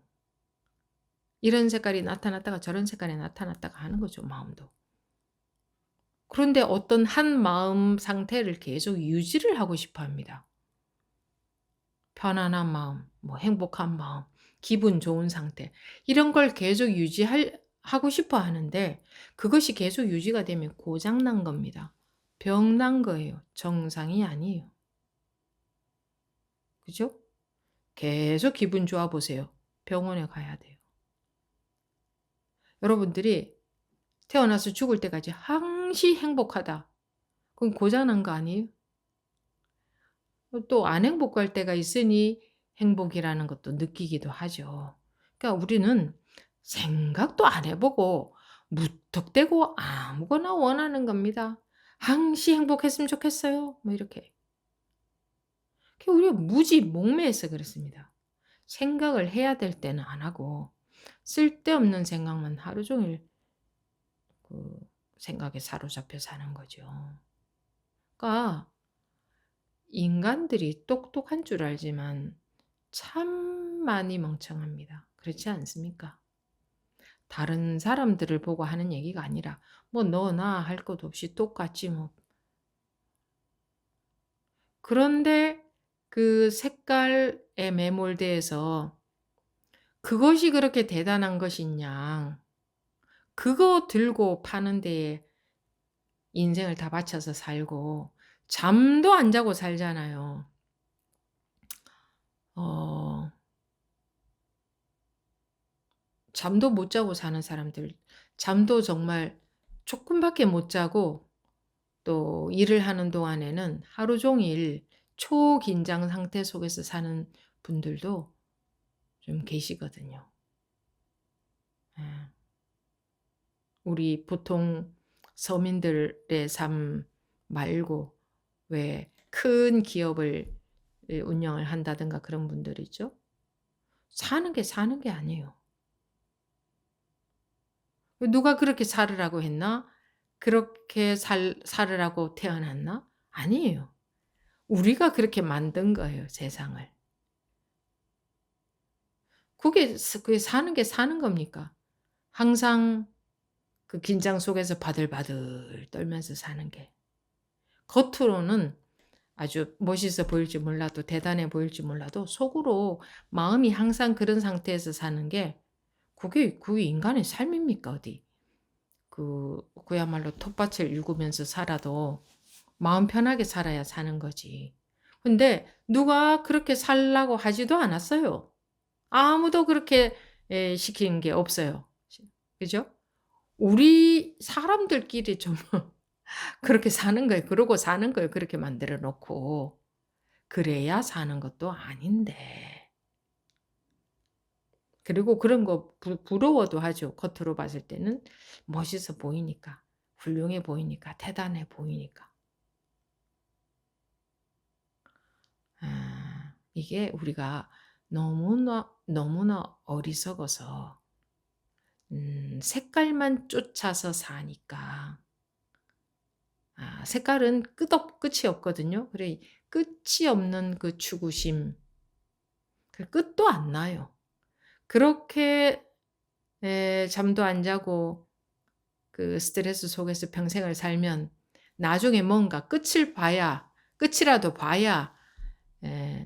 이런 색깔이 나타났다가 저런 색깔이 나타났다가 하는 거죠, 마음도. 그런데 어떤 한 마음 상태를 계속 유지를 하고 싶어 합니다. 편안한 마음, 뭐 행복한 마음, 기분 좋은 상태. 이런 걸 계속 하고 싶어 하는데 그것이 계속 유지가 되면 고장 난 겁니다. 병 난 거예요. 정상이 아니에요. 그죠? 계속 기분 좋아 보세요. 병원에 가야 돼요. 여러분들이 태어나서 죽을 때까지 항시 행복하다. 그건 고장 난 거 아니에요? 또 안 행복할 때가 있으니 행복이라는 것도 느끼기도 하죠. 그러니까 우리는 생각도 안 해보고 무턱대고 아무거나 원하는 겁니다. 항시 행복했으면 좋겠어요. 뭐 이렇게. 우리가 무지 목매해서 그렇습니다. 생각을 해야 될 때는 안 하고 쓸데없는 생각만 하루 종일 그 생각에 사로잡혀 사는 거죠. 그러니까 인간들이 똑똑한 줄 알지만 참 많이 멍청합니다. 그렇지 않습니까? 다른 사람들을 보고 하는 얘기가 아니라 뭐 너나 할 것도 없이 똑같지 뭐. 그런데 그 색깔에 매몰돼서 그것이 그렇게 대단한 것이냐. 그거 들고 파는 데에 인생을 다 바쳐서 살고 잠도 안 자고 살잖아요. 잠도 못 자고 사는 사람들, 잠도 정말 조금밖에 못 자고 또 일을 하는 동안에는 하루 종일 초긴장 상태 속에서 사는 분들도 좀 계시거든요. 예. 우리 보통 서민들의 삶 말고 왜 큰 기업을 운영을 한다든가 그런 분들이죠. 사는 게 아니에요. 누가 그렇게 살으라고 했나? 그렇게 살으라고 태어났나? 아니에요. 우리가 그렇게 만든 거예요, 세상을. 그게 사는 게 사는 겁니까? 항상 그 긴장 속에서 바들바들 떨면서 사는 게. 겉으로는 아주 멋있어 보일지 몰라도 대단해 보일지 몰라도 속으로 마음이 항상 그런 상태에서 사는 게 그게 인간의 삶입니까 어디. 그야말로 텃밭을 일구면서 살아도 마음 편하게 살아야 사는 거지. 근데 누가 그렇게 살라고 하지도 않았어요. 아무도 그렇게 시킨 게 없어요. 그죠? 우리 사람들끼리 좀 그렇게 사는 거예요. 그러고 사는 거예요. 그렇게 만들어 놓고. 그래야 사는 것도 아닌데. 그리고 그런 거 부러워도 하죠. 겉으로 봤을 때는 멋있어 보이니까. 훌륭해 보이니까. 대단해 보이니까. 이게 우리가 너무나 어리석어서 색깔만 쫓아서 사니까 색깔은 끝이 없거든요. 그래 끝이 없는 그 추구심 그 끝도 안 나요. 그렇게 잠도 안 자고 그 스트레스 속에서 평생을 살면 나중에 뭔가 끝이라도 봐야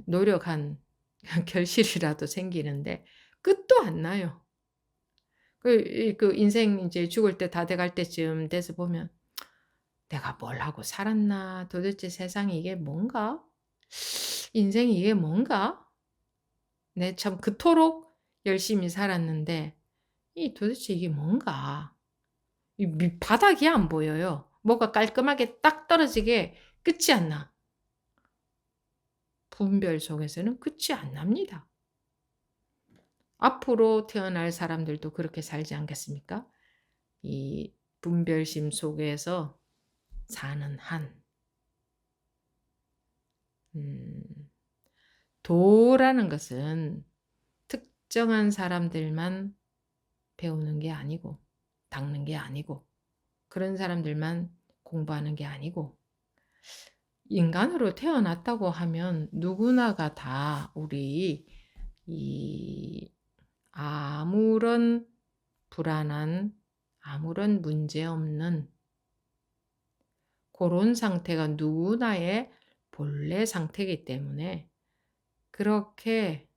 노력한 결실이라도 생기는데 끝도 안 나요. 그 인생 이제 죽을 때 다 돼갈 때쯤 돼서 보면 '내가 뭘 하고 살았나? 도대체 세상에 이게 뭔가? 인생이 이게 뭔가? 내 참 그토록 열심히 살았는데 도대체 이게 뭔가?' 이 밑바닥이 안 보여요. 뭐가 깔끔하게 딱 떨어지게 끝이 안 나. 분별 속에서는 끝이 안 납니다. 앞으로 태어날 사람들도 그렇게 살지 않겠습니까? 이 분별심 속에서 사는 한. 음 도라는 것은 특정한 사람들만 배우는 게 아니고 닦는 게 아니고 그런 사람들만 공부하는 게 아니고 인간으로 태어났다고 하면 누구나가 다 우리 이 아무런 불안한 아무런 문제 없는 고런 상태가 누구나의 본래 상태이기 때문에 그렇게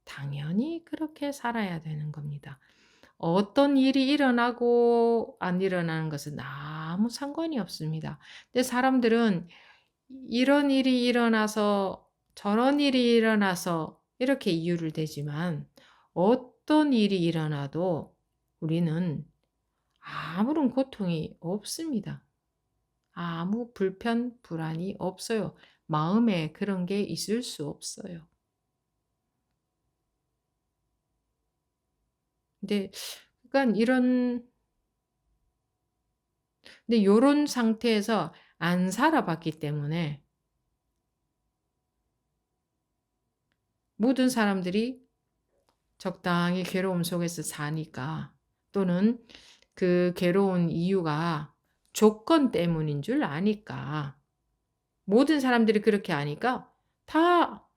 당연히 그렇게 살아야 되는 겁니다. 어떤 일이 일어나고 안 일어나는 것은 아무 상관이 없습니다. 근데 사람들은 이런 일이 일어나서 저런 일이 일어나서 이렇게 이유를 대지만 어떤 일이 일어나도 우리는 아무런 고통이 없습니다. 아무 불편, 불안이 없어요. 마음에 그런 게 있을 수 없어요. 근데 그러니까 근데 요런 상태에서 안 살아봤기 때문에 모든 사람들이 적당히 괴로움 속에서 사니까 또는 그 괴로운 이유가 조건 때문인 줄 아니까 모든 사람들이 그렇게 아니까 다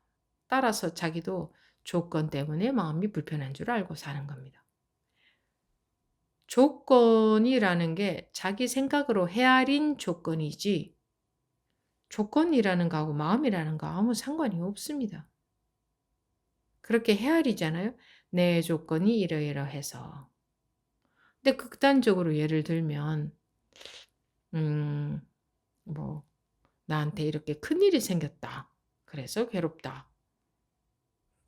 따라서 자기도 조건 때문에 마음이 불편한 줄 알고 사는 겁니다. 조건이라는 게 자기 생각으로 헤아린 조건이지 조건이라는 거하고 마음이라는 거 아무 상관이 없습니다. 그렇게 헤아리잖아요. 내 조건이 이러이러해서. 근데 극단적으로 예를 들면 음 뭐 나한테 이렇게 큰일이 생겼다. 그래서 괴롭다.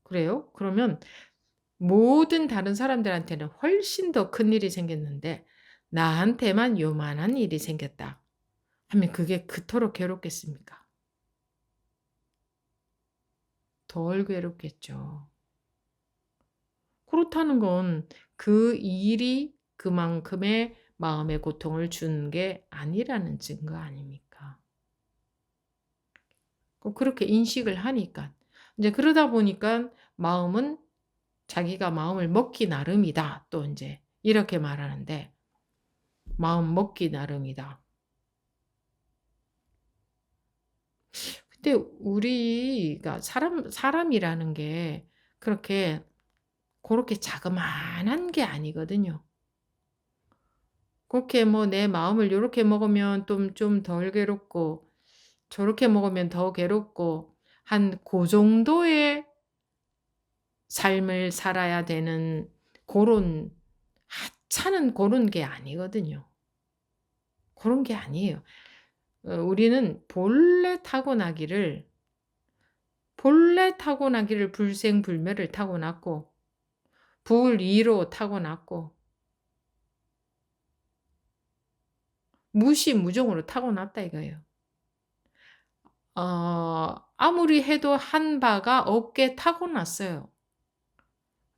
그래요? 그러면 모든 다른 사람들한테는 훨씬 더 큰일이 생겼는데 나한테만 요만한 일이 생겼다 하면 그게 그토록 괴롭겠습니까? 덜 괴롭겠죠. 그렇다는 건 그 일이 그만큼의 마음의 고통을 준 게 아니라는 증거 아닙니까? 그렇게 인식을 하니까. 이제 그러다 보니까 마음은 자기가 마음을 먹기 나름이다. 또 인제 이렇게 말하는데 마음 먹기 나름이다. 근데 우리가 사람이라는 게 그렇게 고렇게 자그마한 게 아니거든요. 그렇게 뭐 내 마음을 요렇게 먹으면 좀 덜 괴롭고 저렇게 먹으면 더 괴롭고 한 고 정도의 삶을 살아야 되는 고런 하찮은 고런 게 아니거든요. 고런 게 아니에요. 우리는 본래 타고나기를 불생불멸을 타고났고 불이로 타고났고 무시무종으로 타고났다 이거예요. 아무리 해도 한 바가 없게 타고났어요.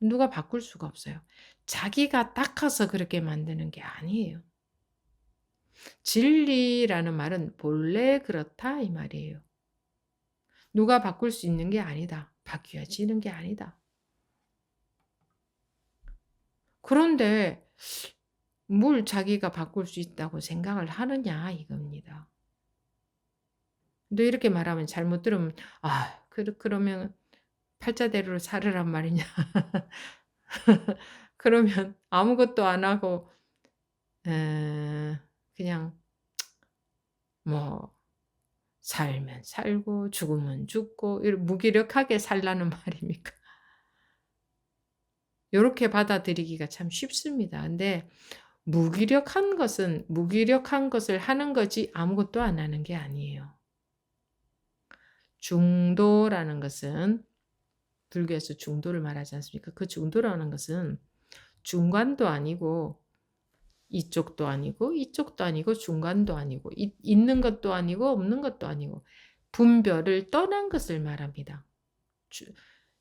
누가 바꿀 수가 없어요. 자기가 닦아서 그렇게 만드는 게 아니에요. 진리라는 말은 본래 그렇다 이 말이에요. 누가 바꿀 수 있는 게 아니다. 바뀌어지는 게 아니다. 그런데 뭘 자기가 바꿀 수 있다고 생각을 하느냐 이겁니다. 근데 이렇게 말하면 잘못 들으면 그러면 팔자대로를 살으란 말이냐. 그러면 아무것도 안 하고 그냥 뭐 살면 살고 죽으면 죽고 이렇게 무기력하게 살라는 말입니까? 요렇게 받아들이기가 참 쉽습니다. 근데 무기력한 것은 무기력한 것을 하는 거지 아무것도 안 하는 게 아니에요. 중도라는 것은 불교에서 중도를 말하지 않습니까? 그 중도라는 것은 중간도 아니고 이쪽도 아니고 이쪽도 아니고 중간도 아니고 있는 것도 아니고 없는 것도 아니고 분별을 떠난 것을 말합니다.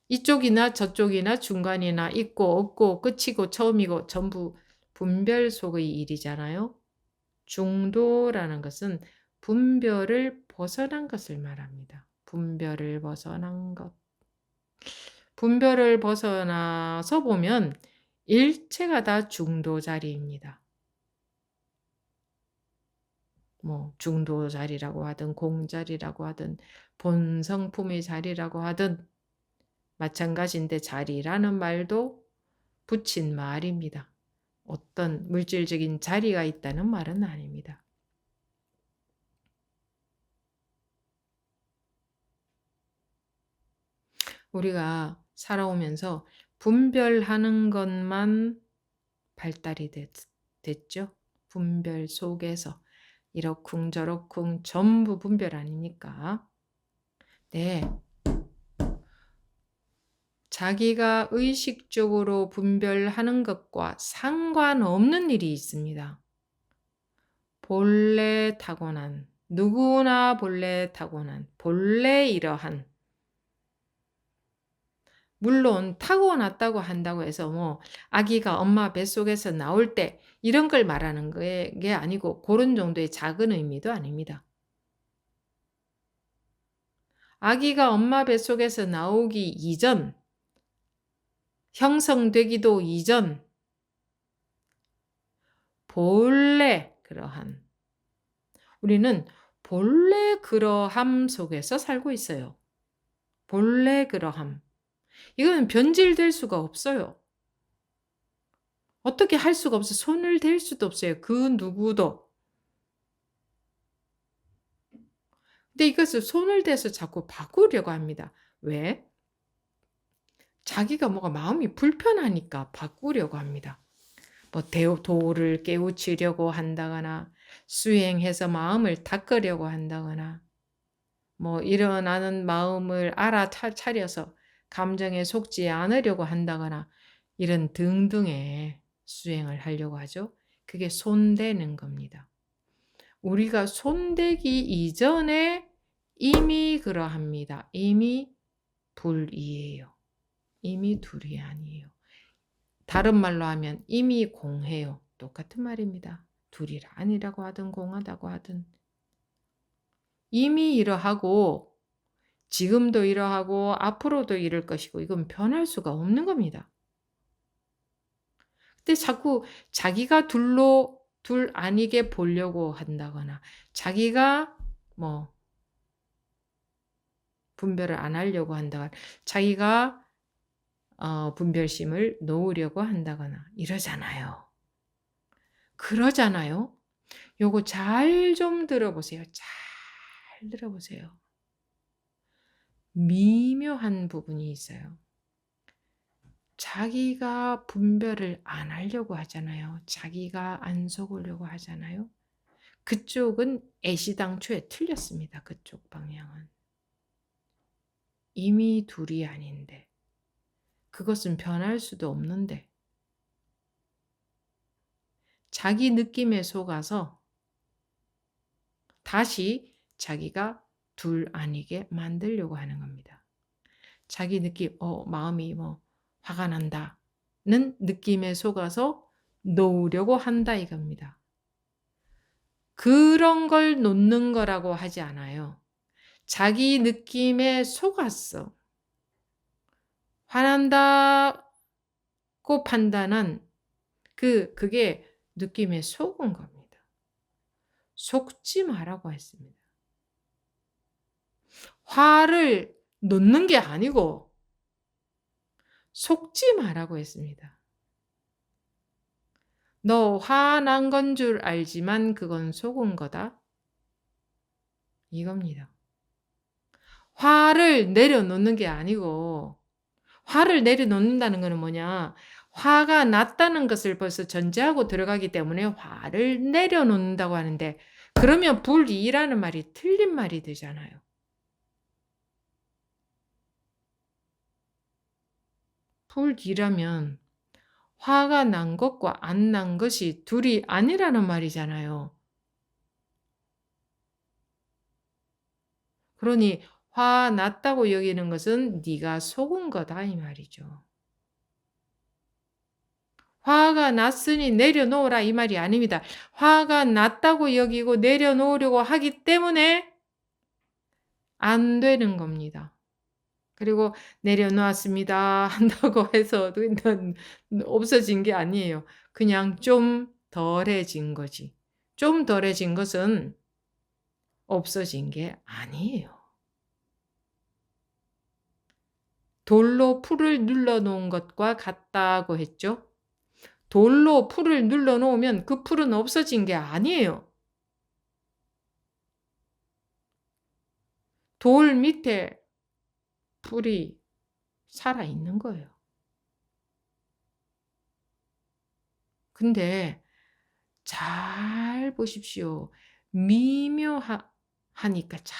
이쪽이나 저쪽이나 중간이나 있고 없고 끝이고 처음이고 전부 분별 속의 일이잖아요. 중도라는 것은 분별을 벗어난 것을 말합니다. 분별을 벗어난 것. 분별을 벗어나서 보면 일체가 다 중도 자리입니다. 뭐 중도 자리라고 하든 공자리라고 하든 본성품의 자리라고 하든 마찬가지인데 자리라는 말도 붙인 말입니다. 어떤 물질적인 자리가 있다는 말은 아닙니다. 우리가 살아오면서 분별하는 것만 발달이 됐죠. 분별 속에서 이러쿵저러쿵 전부 분별 아닙니까? 네. 자기가 의식적으로 분별하는 것과 상관없는 일이 있습니다. 본래 타고난, 누구나 본래 타고난, 본래 이러한. 물론 타고났다고 한다고 해서 뭐 아기가 엄마 뱃속에서 나올 때 이런 걸 말하는 게 아니고 그런 정도의 작은 의미도 아닙니다. 아기가 엄마 뱃속에서 나오기 이전, 형성되기도 이전, 본래 그러한 우리는 본래 그러함 속에서 살고 있어요. 본래 그러함. 이거는 변질될 수가 없어요. 어떻게 할 수가 없어요. 손을 댈 수도 없어요. 그 누구도. 근데 이것을 손을 대서 자꾸 바꾸려고 합니다. 왜? 자기가 뭐가 마음이 불편하니까 바꾸려고 합니다. 뭐 도를 깨우치려고 한다거나 수행해서 마음을 닦으려고 한다거나 뭐 일어나는 마음을 알아차려서 감정에 속지 않으려고 한다거나 이런 등등의 수행을 하려고 하죠. 그게 손대는 겁니다. 우리가 손대기 이전에 이미 그러합니다. 이미 불이에요. 이미 둘이 아니에요. 다른 말로 하면 이미 공해요. 똑같은 말입니다. 둘이라 아니라고 하든 공하다고 하든 이미 이러하고 지금도 이러하고 앞으로도 이럴 것이고 이건 변할 수가 없는 겁니다. 근데 자꾸 자기가 둘 아니게 보려고 한다거나 자기가 뭐 분별을 안 하려고 한다거나 자기가 분별심을 놓으려고 한다거나 이러잖아요. 그러잖아요. 요거 잘 좀 들어보세요. 잘 들어보세요. 미묘한 부분이 있어요. 자기가 분별을 안 하려고 하잖아요. 자기가 안 속으려고 하잖아요. 그쪽은 애시당초에 틀렸습니다. 그쪽 방향은. 이미 둘이 아닌데. 그것은 변할 수도 없는데. 자기 느낌에 속아서 다시 자기가 둘 아니게 만들려고 하는 겁니다. 자기 느낌, 마음이 뭐 화가 난다는 느낌에 속아서 놓으려고 한다 이겁니다. 그런 걸 놓는 거라고 하지 않아요. 자기 느낌에 속았어. 화난다고 판단한 그게 느낌에 속은 겁니다. 속지 말라고 했습니다. 화를 놓는 게 아니고 속지 말라고 했습니다. 너 화난 건 줄 알지만 그건 속은 거다. 이겁니다. 화를 내려놓는 게 아니고, 화를 내려놓는다는 것은 뭐냐? 화가 났다는 것을 벌써 전제하고 들어가기 때문에 화를 내려놓는다고 하는데, 그러면 불이라는 말이 틀린 말이 되잖아요. 불이라면 화가 난 것과 안 난 것이 둘이 아니라는 말이잖아요. 그러니 화 났다고 여기는 것은 네가 속은 거다 이 말이죠. 화가 났으니 내려놓으라 이 말이 아닙니다. 화가 났다고 여기고 내려놓으려고 하기 때문에 안 되는 겁니다. 그리고 내려놓았습니다 한다고 해서 없어진 게 아니에요. 그냥 좀 덜해진 거지. 좀 덜해진 것은 없어진 게 아니에요. 돌로 풀을 눌러놓은 것과 같다고 했죠. 돌로 풀을 눌러놓으면 그 풀은 없어진 게 아니에요. 돌 밑에 풀이 살아있는 거예요. 근데 잘 보십시오. 미묘하니까 잘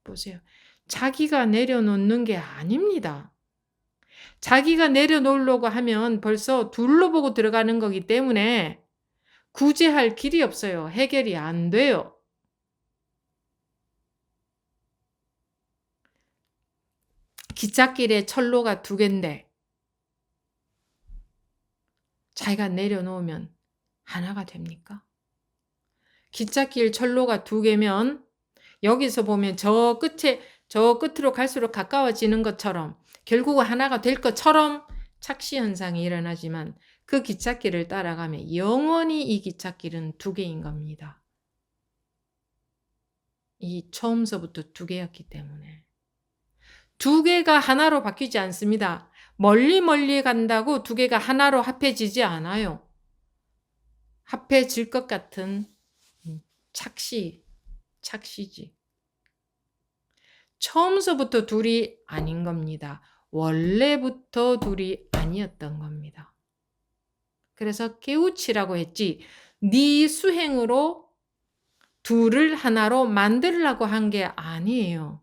보세요. 자기가 내려놓는 게 아닙니다. 자기가 내려놓으려고 하면 벌써 둘로 보고 들어가는 거기 때문에 구제할 길이 없어요. 해결이 안 돼요. 기찻길에 철로가 2개인데 자기가 내려놓으면 하나가 됩니까? 기찻길 철로가 2개면 여기서 보면 저 끝으로 갈수록 가까워지는 것처럼 결국은 하나가 될 것처럼 착시 현상이 일어나지만 그 기찻길을 따라가면 영원히 이 기찻길은 2개인 겁니다. 이 처음서부터 2개였기 때문에. 2개가 하나로 바뀌지 않습니다. 멀리 간다고 2개가 하나로 합해지지 않아요. 합해질 것 같은 착시지. 처음서부터 둘이 아닌 겁니다. 원래부터 둘이 아니었던 겁니다. 그래서 깨우치라고 했지 네 수행으로 둘을 하나로 만들려고 한 게 아니에요.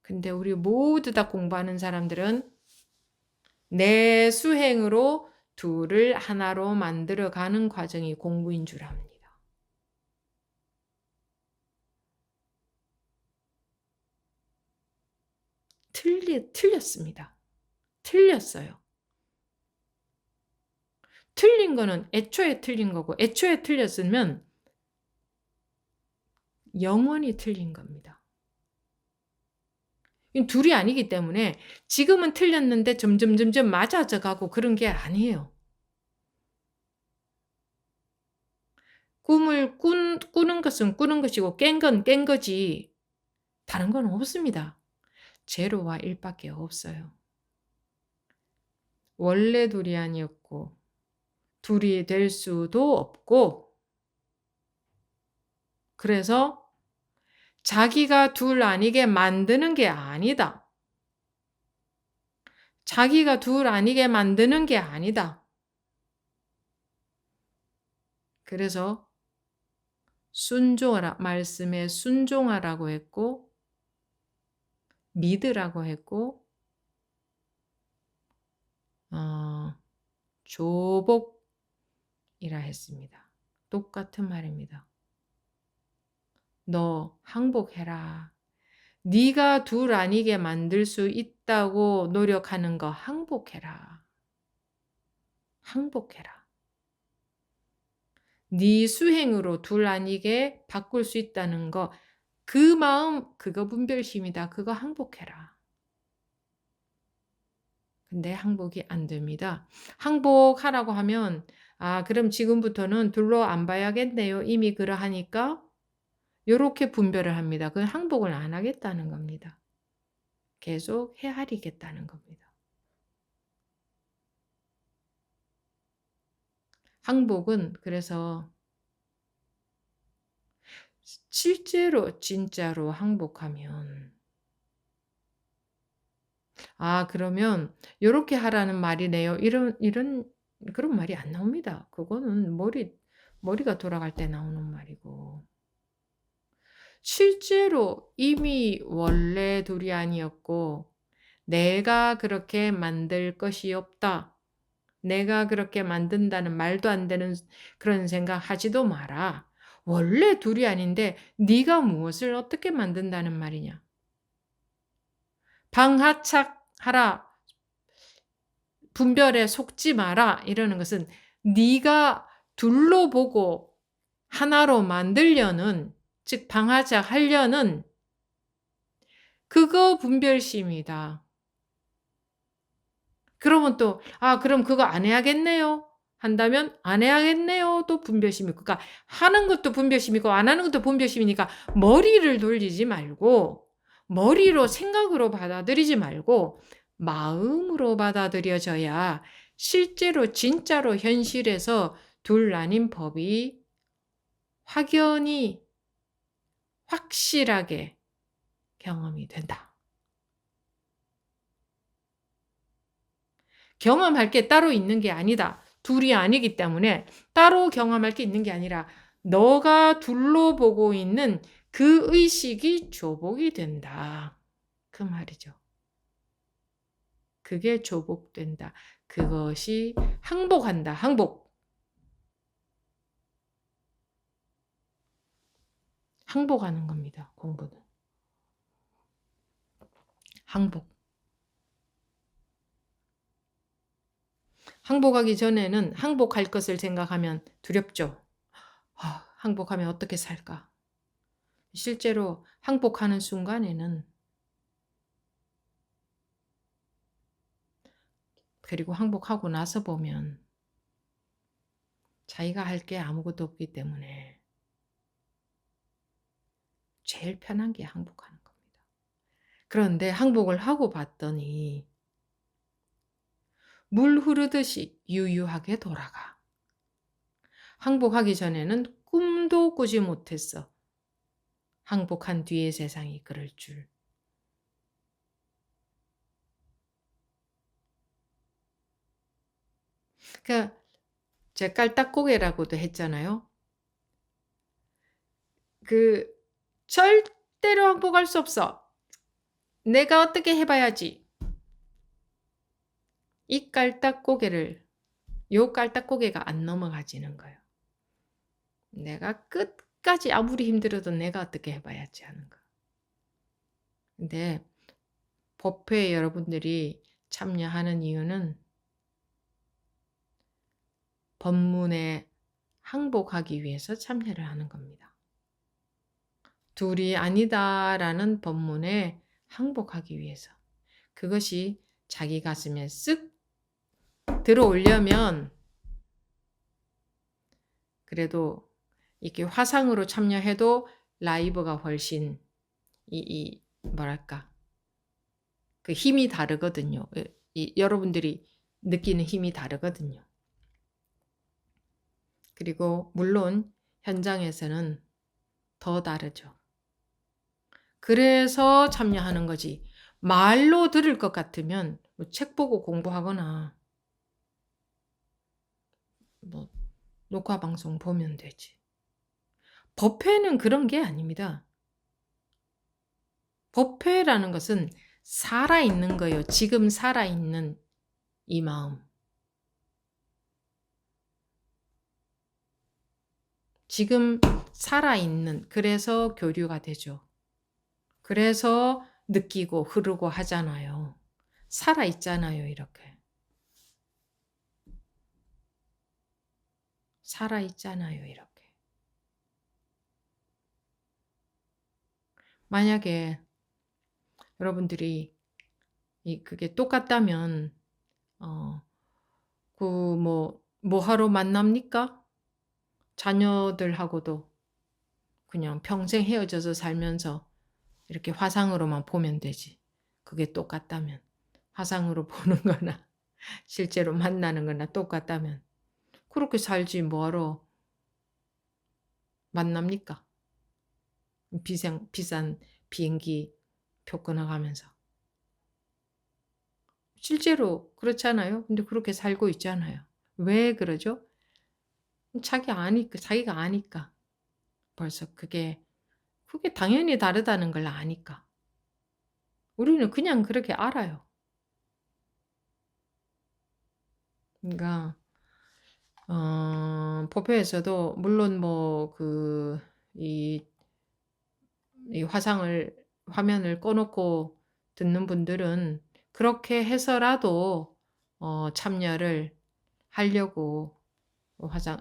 근데 우리 모두 다 공부하는 사람들은 내 수행으로 둘을 하나로 만들어가는 과정이 공부인 줄 압니다. 틀렸습니다. 틀렸어요. 틀린 거는 애초에 틀린 거고 애초에 틀렸으면 영원히 틀린 겁니다. 둘이 아니기 때문에 지금은 틀렸는데 점점 맞아져 가고 그런 게 아니에요. 꿈을 꾸는 것은 꾸는 것이고 깬 건 깬 거지 다른 건 없습니다. 제로와 1밖에 없어요. 원래 둘이 아니었고 둘이 될 수도 없고 그래서 자기가 둘 아니게 만드는 게 아니다. 자기가 둘 아니게 만드는 게 아니다. 그래서 순종하라 말씀에 순종하라고 했고 믿으라고 했고 조복 이라 했습니다. 똑같은 말입니다. 너 항복해라. 네가 둘 아니게 만들 수 있다고 노력하는 거 항복해라. 항복해라. 네 수행으로 둘 아니게 바꿀 수 있다는 거, 그 마음, 그거 분별심이다. 그거 항복해라. 근데 항복이 안 됩니다. 항복하라고 하면 그럼 지금부터는 둘로 안 봐야겠네요. 이미 그러하니까 요렇게 분별을 합니다. 그건 항복을 안 하겠다는 겁니다. 계속 헤아리겠다는 겁니다. 항복은 그래서 실제로 진짜로 항복하면 그러면 요렇게 하라는 말이네요. 이런 그런 말이 안 나옵니다. 그거는 머리가 돌아갈 때 나오는 말이고. 실제로 이미 원래 둘이 아니었고 내가 그렇게 만들 것이 없다. 내가 그렇게 만든다는 말도 안 되는 그런 생각 하지도 마라. 원래 둘이 아닌데 네가 무엇을 어떻게 만든다는 말이냐. 방하착하라. 분별에 속지 마라. 이러는 것은 네가 둘로 보고 하나로 만들려는, 즉 방하착하려는 그거 분별심이다. 그러면 또 그럼 그거 안 해야겠네요. 한다면 안 해야겠네요. 또 분별심이고. 그러니까 하는 것도 분별심이고 안 하는 것도 분별심이니까 머리를 돌리지 말고 머리로 생각으로 받아들이지 말고 마음으로 받아들여져야 실제로 진짜로 현실에서 둘 아닌 법이 확연히 확실하게 경험이 된다. 경험할 게 따로 있는 게 아니다. 둘이 아니기 때문에 따로 경험할 게 있는 게 아니라 너가 둘로 보고 있는 그 의식이 조복이 된다. 그 말이죠. 그게 조복된다. 그것이 항복한다. 항복. 항복하는 겁니다. 공부는. 항복. 항복하기 전에는 항복할 것을 생각하면 두렵죠. 항복하면 어떻게 살까? 실제로 항복하는 순간에는, 그리고 항복하고 나서 보면 자기가 할 게 아무것도 없기 때문에 제일 편한 게 항복하는 겁니다. 그런데 항복을 하고 봤더니 물 흐르듯이 유유하게 돌아가. 항복하기 전에는 꿈도 꾸지 못했어. 항복한 뒤의 세상이 그럴 줄. 그러니까 제가 깔딱고개라고도 했잖아요. 절대로 항복할 수 없어. 내가 어떻게 해봐야지. 이 깔딱고개를, 요 깔딱고개가 안 넘어가지는 거예요. 내가 끝까지 아무리 힘들어도 내가 어떻게 해봐야지 하는 거. 근데 법회에 여러분들이 참여하는 이유는 법문에 항복하기 위해서 참여를 하는 겁니다. 둘이 아니다라는 법문에 항복하기 위해서. 그것이 자기 가슴에 쓱 들어오려면 그래도 이렇게 화상으로 참여해도 라이브가 훨씬 뭐랄까 그 힘이 다르거든요. 여러분들이 느끼는 힘이 다르거든요. 그리고 물론 현장에서는 더 다르죠. 그래서 참여하는 거지. 말로 들을 것 같으면 책 보고 공부하거나 녹화 방송 보면 되지. 법회는 그런 게 아닙니다. 법회라는 것은 살아있는 거예요. 지금 살아있는 이 마음. 지금 살아있는, 그래서 교류가 되죠. 그래서 느끼고 흐르고 하잖아요. 살아있잖아요, 이렇게. 살아있잖아요, 이렇게. 만약에 여러분들이 그게 똑같다면, 뭐 하러 만납니까? 자녀들하고도 그냥 평생 헤어져서 살면서 이렇게 화상으로만 보면 되지. 그게 똑같다면. 화상으로 보는 거나 실제로 만나는 거나 똑같다면. 그렇게 살지 뭐하러 만납니까? 비싼 비행기 표 끊어가면서. 실제로 그렇잖아요. 근데 그렇게 살고 있잖아요. 왜 그러죠? 자기가 아니까. 벌써 그게 당연히 다르다는 걸 아니까. 우리는 그냥 그렇게 알아요. 그러니까 법회에서도 물론 이 화면을 꺼놓고 듣는 분들은 그렇게 해서라도 참여를 하려고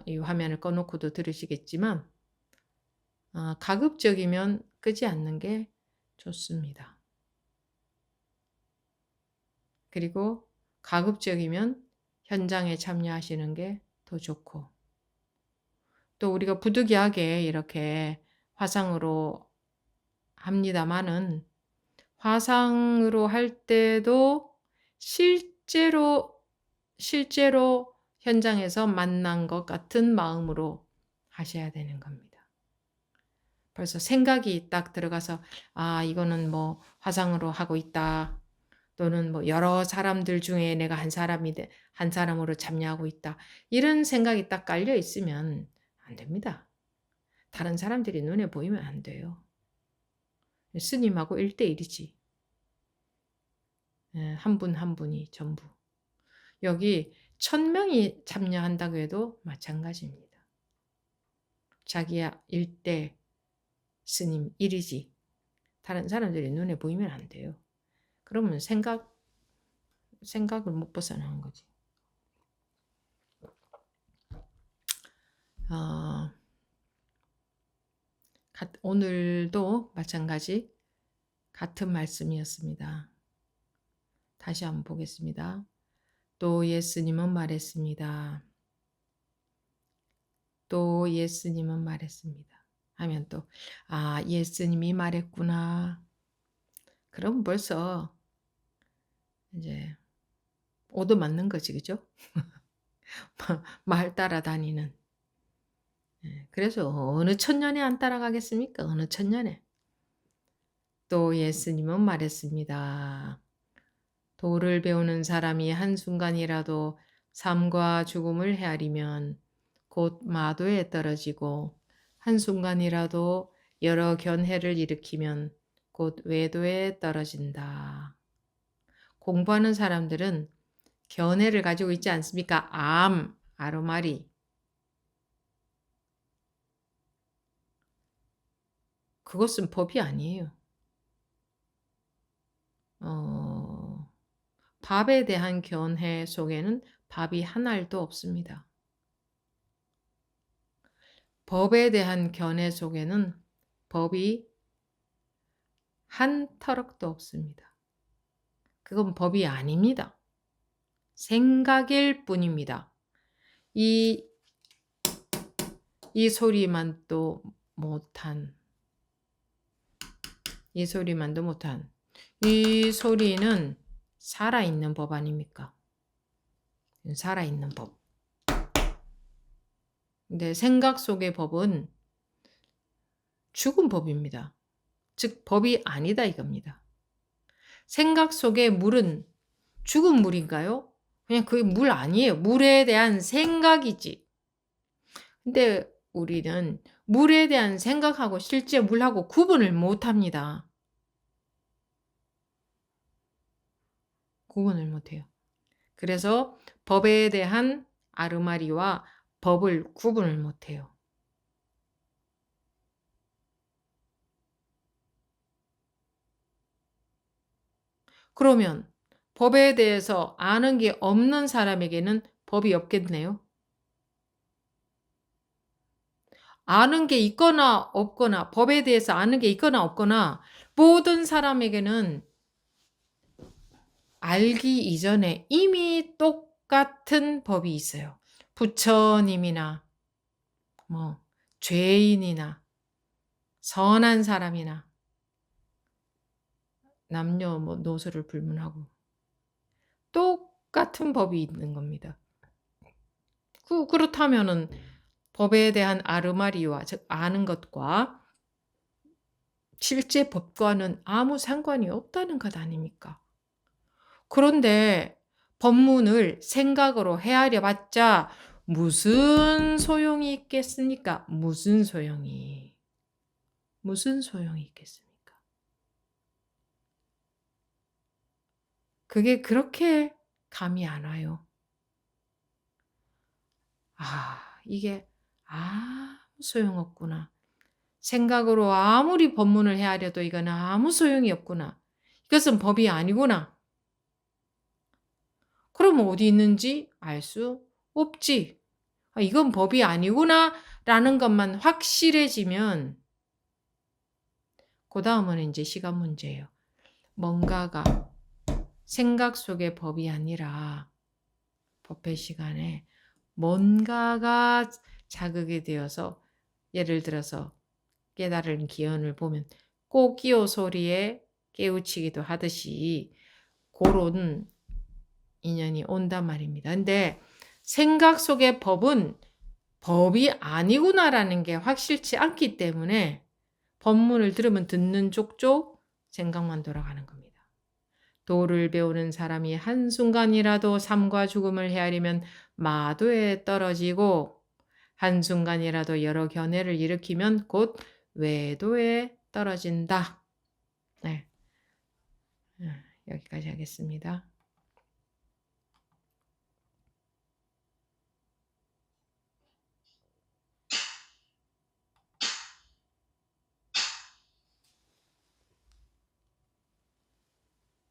이 화면을 꺼놓고도 들으시겠지만 가급적이면 끄지 않는 게 좋습니다. 그리고 가급적이면 현장에 참여하시는 게 더 좋고, 또 우리가 부득이하게 이렇게 화상으로 합니다마는 화상으로 할 때도 실제로 현장에서 만난 것 같은 마음으로 하셔야 되는 겁니다. 벌써 생각이 딱 들어가서 이거는 뭐 화상으로 하고 있다. 또는 뭐 여러 사람들 중에 내가 한 사람으로 참여하고 있다. 이런 생각이 딱 깔려 있으면 안 됩니다. 다른 사람들이 눈에 보이면 안 돼요. 스님하고 1대1이지. 한 분 한 분이 전부. 여기 1000명이 참여한다고 해도 마찬가지입니다. 자기야 1대 스님 1이지. 다른 사람들이 눈에 보이면 안 돼요. 그러면 생각을 못 벗어나는 거지. 오늘도 마찬가지 같은 말씀이었습니다. 다시 한번 보겠습니다. 또 예수님은 말했습니다. 또 예수님은 말했습니다. 하면 또 예수님이 말했구나. 그럼 벌써 이제 얻어맞는 거지, 그죠? 말 따라다니는. 그래서 어느 천년에 안 따라가겠습니까? 어느 천년에. 또 예수님은 말했습니다. 도를 배우는 사람이 한순간이라도 삶과 죽음을 헤아리면 곧 마도에 떨어지고 한순간이라도 여러 견해를 일으키면 곧 외도에 떨어진다. 공부하는 사람들은 견해를 가지고 있지 않습니까? 아르마리. 그것은 법이 아니에요. 밥에 대한 견해 속에는 밥이 한 알도 없습니다. 법에 대한 견해 속에는 법이 한 터럭도 없습니다. 그건 법이 아닙니다. 생각일 뿐입니다. 이 소리만도 못한 이 소리는 살아있는 법 아닙니까? 살아있는 법. 근데 생각 속의 법은 죽은 법입니다. 즉 법이 아니다 이겁니다. 생각 속의 물은 죽은 물인가요? 그냥 그게 물 아니에요. 물에 대한 생각이지. 근데 우리는 물에 대한 생각하고 실제 물하고 구분을 못합니다. 구분을 못해요. 그래서 법에 대한 아르마리와 법을 구분을 못해요. 그러면 법에 대해서 아는 게 없는 사람에게는 법이 없겠네요. 아는 게 있거나 없거나 법에 대해서 아는 게 있거나 없거나 모든 사람에게는 알기 이전에 이미 똑같은 법이 있어요. 부처님이나 뭐 죄인이나 선한 사람이나 남녀 뭐 노소를 불문하고 똑같은 법이 있는 겁니다. 그렇다면은 법에 대한 아르마리와 즉 아는 것과 실제 법과는 아무 상관이 없다는 것 아닙니까? 그런데 법문을 생각으로 헤아려 봤자 무슨 소용이 있겠습니까? 무슨 소용이 있겠습니까? 그게 그렇게 감이 안 와요. 이게 아무 소용없구나. 생각으로 아무리 법문을 헤아려도 이건 아무 소용이 없구나. 이것은 법이 아니구나. 그럼 어디 있는지 알 수 없지. 이건 법이 아니구나라는 것만 확실해지면 그다음은 이제 시간 문제예요. 뭔가가 생각 속의 법이 아니라 법회 시간에 뭔가가 자극이 되어서 예를 들어서 깨달은 기연을 보면 꼬끼오 소리에 깨우치기도 하듯이 그런 인연이 온단 말입니다. 근데 생각 속의 법은 법이 아니구나라는 게 확실치 않기 때문에 법문을 들으면 듣는 족족 생각만 돌아가는 겁니다. 도를 배우는 사람이 한순간이라도 삶과 죽음을 헤아리면 마도에 떨어지고 한순간이라도 여러 견해를 일으키면 곧 외도에 떨어진다. 네. 여기까지 하겠습니다.